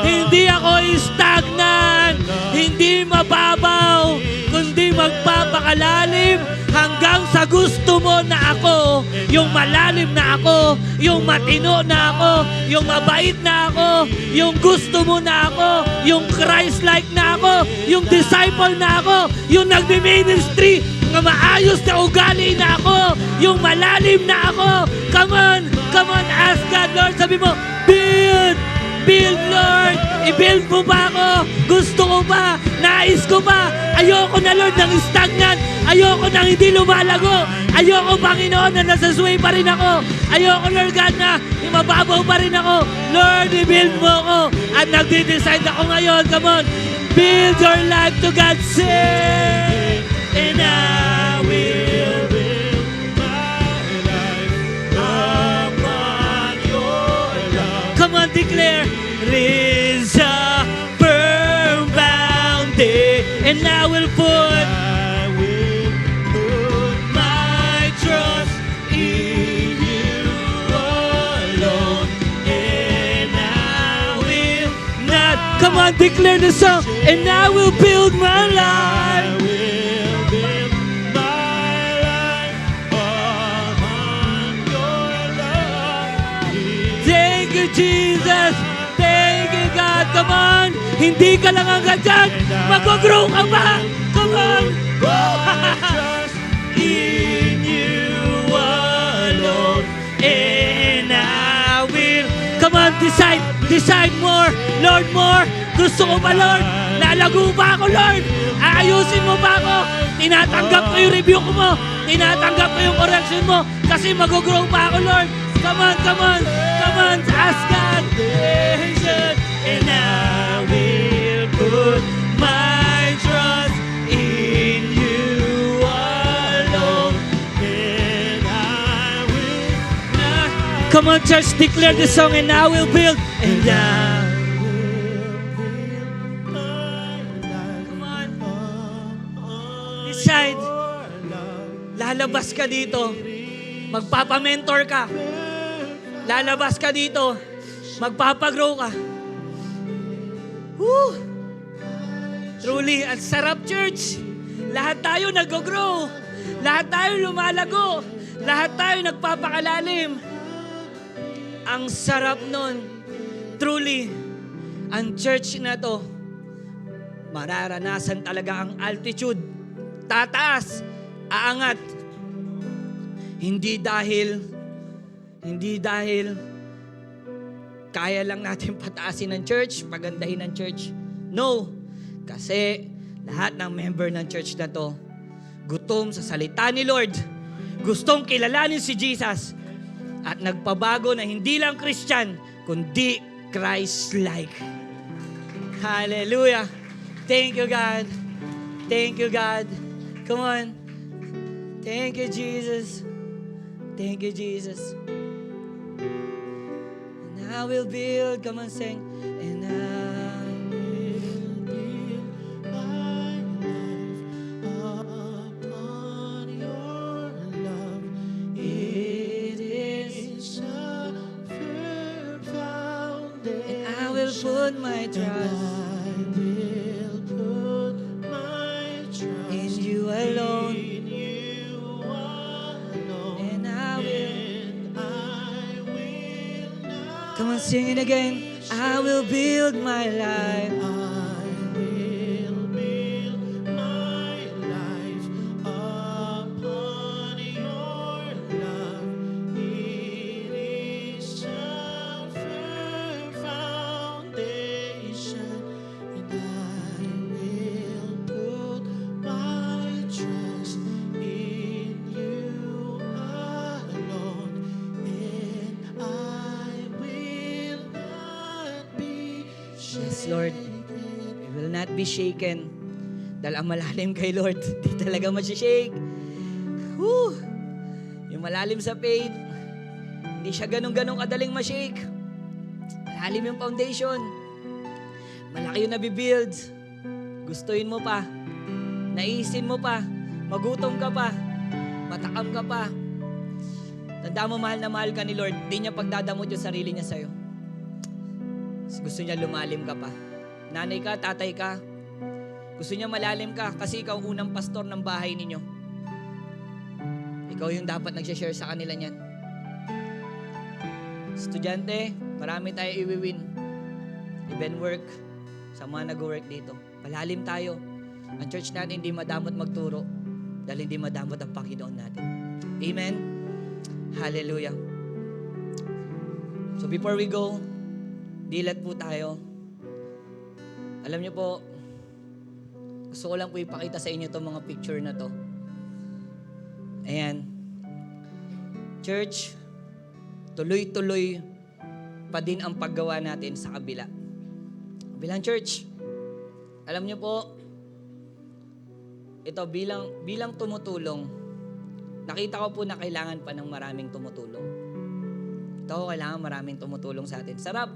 Hindi ako stagnant. Hindi mababaw. Kundi magpapakalalim hanggang sa gusto mo na ako. Yung malalim na ako. Yung matino na ako. Yung mabait na ako. Yung gusto mo na ako. Yung Christ-like na ako. Yung disciple na ako. Yung nagmi-ministry na maayos na ugali na ako. Yung malalim na ako. Come on, ask God, Lord. Sabi mo, build, Lord. I-build mo ba ako? Gusto ko ba? Nais ko ba? Ayoko na, Lord, ng stagnant. Ayoko nang hindi lumalago. Ayoko, Panginoon, na nasasway pa rin ako. Ayoko, Lord God, na mababaw pa rin ako. Lord, i-build mo ako. At nagdi-decide ako ngayon. Come on. Build your life to God. Say, and I will build my life upon your love. Come on, declare. Raise a firm boundary, and I will put my trust in you alone, and I will not. Come on, declare the song, and I will build my life. Thank you, Jesus. Thank you, God. Come on. Hindi ka lang hanggang dyan. Mag-grow ka pa. Come on. Trust in you alone, and I will. Come on, decide. Decide more. Lord, more. Gusto ko ba, Lord? Lalago ba ako, Lord? Aayusin mo ba ako? Tinatanggap ko yung review ko mo. Tinatanggap ko yung correction mo. Kasi mag-grow pa ako, Lord. Come on, come on. Come on, ask God. And I will put my trust in you alone. And I will not. Come on, church, declare the song, and I will build. And I will build. Come on. Decide. Lalabas ka dito. Magpapamentor ka. Lalabas ka dito. Magpapagrow ka. Woo! Truly, ang sarap, church. Lahat tayo nag-grow. Lahat tayo lumalago. Lahat tayo nagpapakalalim. Ang sarap nun. Truly, ang church na to, mararanasan talaga ang altitude. Tataas, aangat. Hindi dahil kaya lang natin pataasin ng church, pagandahin ng church. No, kasi lahat ng member ng church na to, gutom sa salita ni Lord, gustong kilalanin si Jesus, at nagpabago na hindi lang Christian, kundi Christ-like. Hallelujah. Thank you, God. Thank you, God. Come on. Thank you, Jesus. Thank you, Jesus. And I will build, come on, sing. And I will build my life upon your love. It is a firm foundation. And I will put my trust. In you alone. And I will come on, sing it again. I will build my life. I will build my life upon your love. It is a firm foundation, and I will put my trust in you alone, and I will not be shaken. Yes, Lord. We will not be shaken. Dahil ang malalim kay Lord, di talaga masishake. Woo! Yung malalim sa faith, hindi siya ganun-ganun kadaling mashake. Malalim yung foundation. Malaki yung nabibuild. Gustuin mo pa. Naisin mo pa. Magutom ka pa. Matakam ka pa. Tanda mo, mahal na mahal ka ni Lord. Di niya pagdadamot yung sarili niya sa'yo. Gusto niya lumalim ka pa. Nanay ka, tatay ka. Gusto niya malalim ka kasi ikaw unang pastor ng bahay ninyo. Ikaw yung dapat nagsishare sa kanila niyan. Estudyante, marami tayo iwiwin. Event work, sa mga nag-work dito. Palalim tayo. Ang church natin hindi madamot magturo dahil hindi madamot ang Panginoon natin. Amen? Hallelujah. So before we go, dilat po tayo. Alam niyo po, gusto ko lang po ipakita sa inyo itong mga picture na to. Ayan. Church, tuloy-tuloy pa din ang paggawa natin sa kabila. Bilang church, alam niyo po, ito bilang tumutulong, nakita ko po na kailangan pa ng maraming tumutulong. Ito, kailangan maraming tumutulong sa atin. Sarap.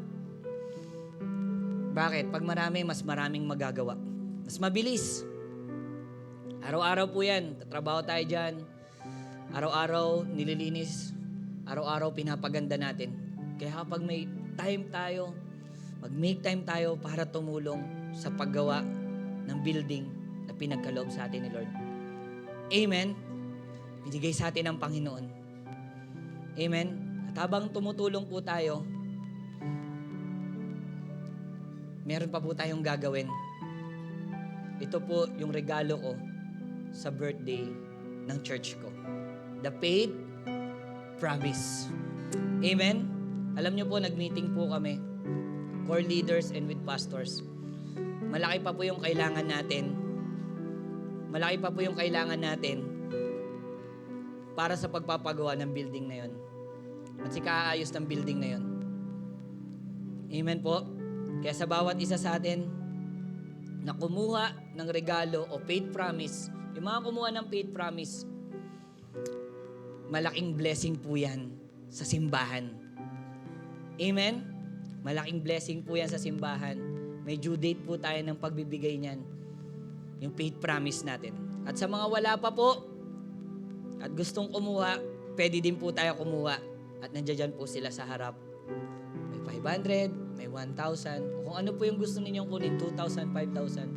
Bakit? Pag marami, mas maraming magagawa. Mas mabilis. Araw-araw po yan. Tatrabaho tayo dyan. Araw-araw nililinis. Araw-araw pinapaganda natin. Kaya kapag may time tayo, mag-make time tayo para tumulong sa paggawa ng building na pinagkaloob sa atin ni Lord. Amen? Binigay sa atin ng Panginoon. Amen? At habang tumutulong po tayo, meron pa po tayong gagawin. Ito po yung regalo ko sa birthday ng church ko. The Faith Promise. Amen? Alam niyo po, nag-meeting po kami. Core leaders and with pastors. Malaki pa po yung kailangan natin. Malaki pa po yung kailangan natin para sa pagpapagawa ng building na yon. At si kaayos ng building na yon. Amen po? Kaya sa bawat isa sa atin na kumuha ng regalo o faith promise, yung mga kumuha ng faith promise, malaking blessing po yan sa simbahan. Amen? Malaking blessing po yan sa simbahan. May due date po tayo ng pagbibigay niyan. Yung faith promise natin. At sa mga wala pa po, at gustong kumuha, pwede din po tayo kumuha. At nandiyan po sila sa harap. May 500, may 1,000. Kung ano po yung gusto ninyong kunin, 2,000, 5,000.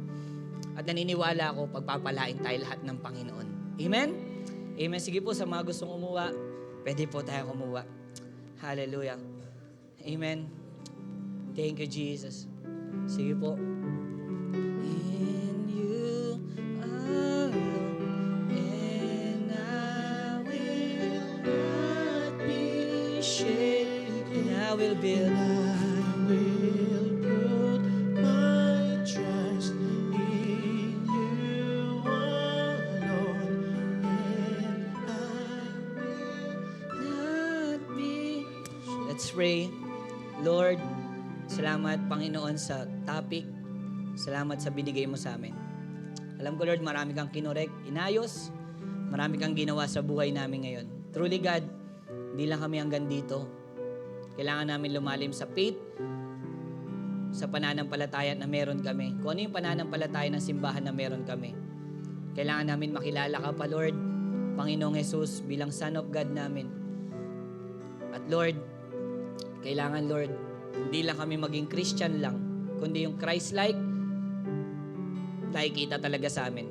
At naniniwala ako, pagpapalain tayo lahat ng Panginoon. Amen? Amen. Sige po, sa mga gustong umuwa, pwede po tayo kumuha. Hallelujah. Amen. Thank you, Jesus. Sige po. In you alone, and I will not be shaken. I will build. I will put my trust in you alone, and I Not be. Let's pray. Lord, salamat Panginoon sa topic. Salamat sa binigay mo sa amin. Alam ko Lord, marami kang kinorek, inayos. Marami kang ginawa sa buhay namin ngayon. Truly God, hindi lang kami hanggang dito. Kailangan namin lumalim sa faith, sa pananampalataya na meron kami. Kung ano yung pananampalataya ng simbahan na meron kami. Kailangan namin makilala ka pa Lord, Panginoong Jesus bilang Son of God namin. At Lord, kailangan Lord, hindi lang kami maging Christian lang, kundi yung Christ-like, nakikita talaga sa amin.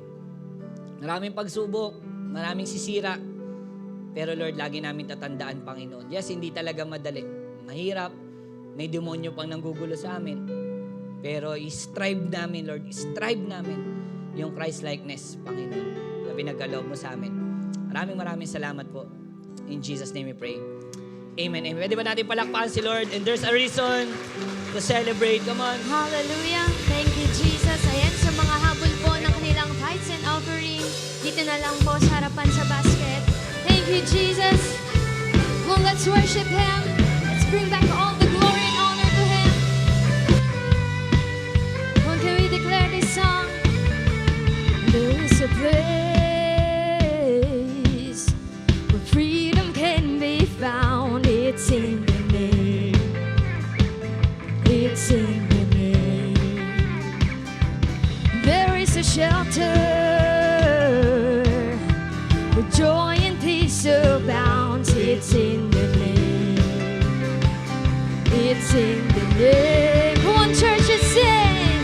Maraming pagsubok, maraming sisira, pero Lord, lagi namin tatandaan, Panginoon. Yes, hindi talaga madali. Mahirap, may demonyo pang nanggugulo sa amin. Pero i-strive namin, Lord, i-strive namin yung Christ-likeness, Panginoon, na pinagkaloob mo sa amin. Maraming salamat po. In Jesus' name we pray. Amen. Amen. Pwede ba natin palakpakan si Lord? And there's a reason to celebrate. Come on. Hallelujah. Thank you, Jesus. Ayan, sa mga habol po ng kanilang tithes and offering, dito na lang po sa harapan sa basket. Thank you, Jesus. Well, let's worship Him. Let's bring back all the glory and honor to Him. Well, can we declare this song? There's a place where freedom can be found. It's in the name. It's in the name. There is a shelter where joy and peace abounds. It's in the name. It's in the name. Come on, church, and sing.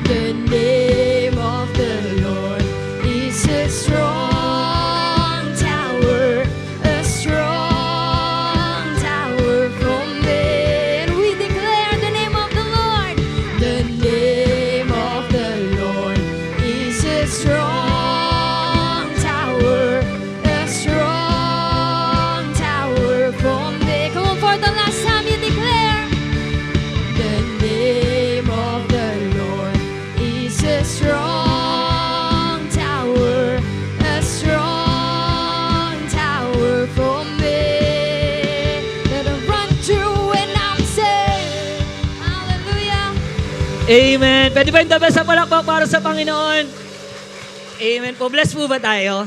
The name of the Lord is a strong tower, a strong tower for me. And we declare the name of the Lord. The name of the Lord is a strong tower, a strong tower for me. Come on, for the last time you declare. The name of the Lord is a strong tower, a strong tower for me. Let it run through and I'm safe. Hallelujah. Amen. Pwede ba yung the best sa palakpak para sa Panginoon? Amen po. Bless po ba tayo?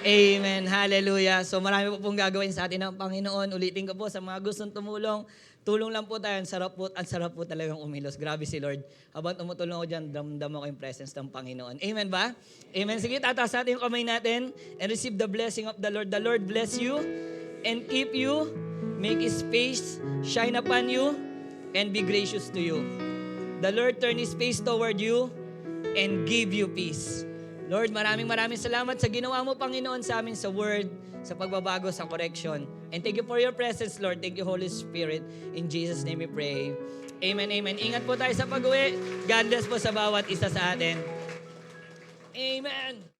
Amen. Hallelujah. So marami po pong gagawin sa atin ng Panginoon. Ulitin ko po sa mga gustong tumulong. Tulong lang po tayo. Ang sarap po talagang umilos. Grabe si Lord. Habang tumutulong ako dyan, damdam ako yung presence ng Panginoon. Amen ba? Amen. Sige, tataas natin yung kamay natin and receive the blessing of the Lord. The Lord bless you and keep you, make His face shine upon you, and be gracious to you. The Lord turn His face toward you and give you peace. Lord, maraming salamat sa ginawa mo, Panginoon, sa amin sa word, sa pagbabago, sa correction. And thank you for your presence, Lord. Thank you, Holy Spirit. In Jesus' name we pray. Amen, amen. Ingat po tayo sa pag-uwi. God bless po sa bawat isa sa atin. Amen.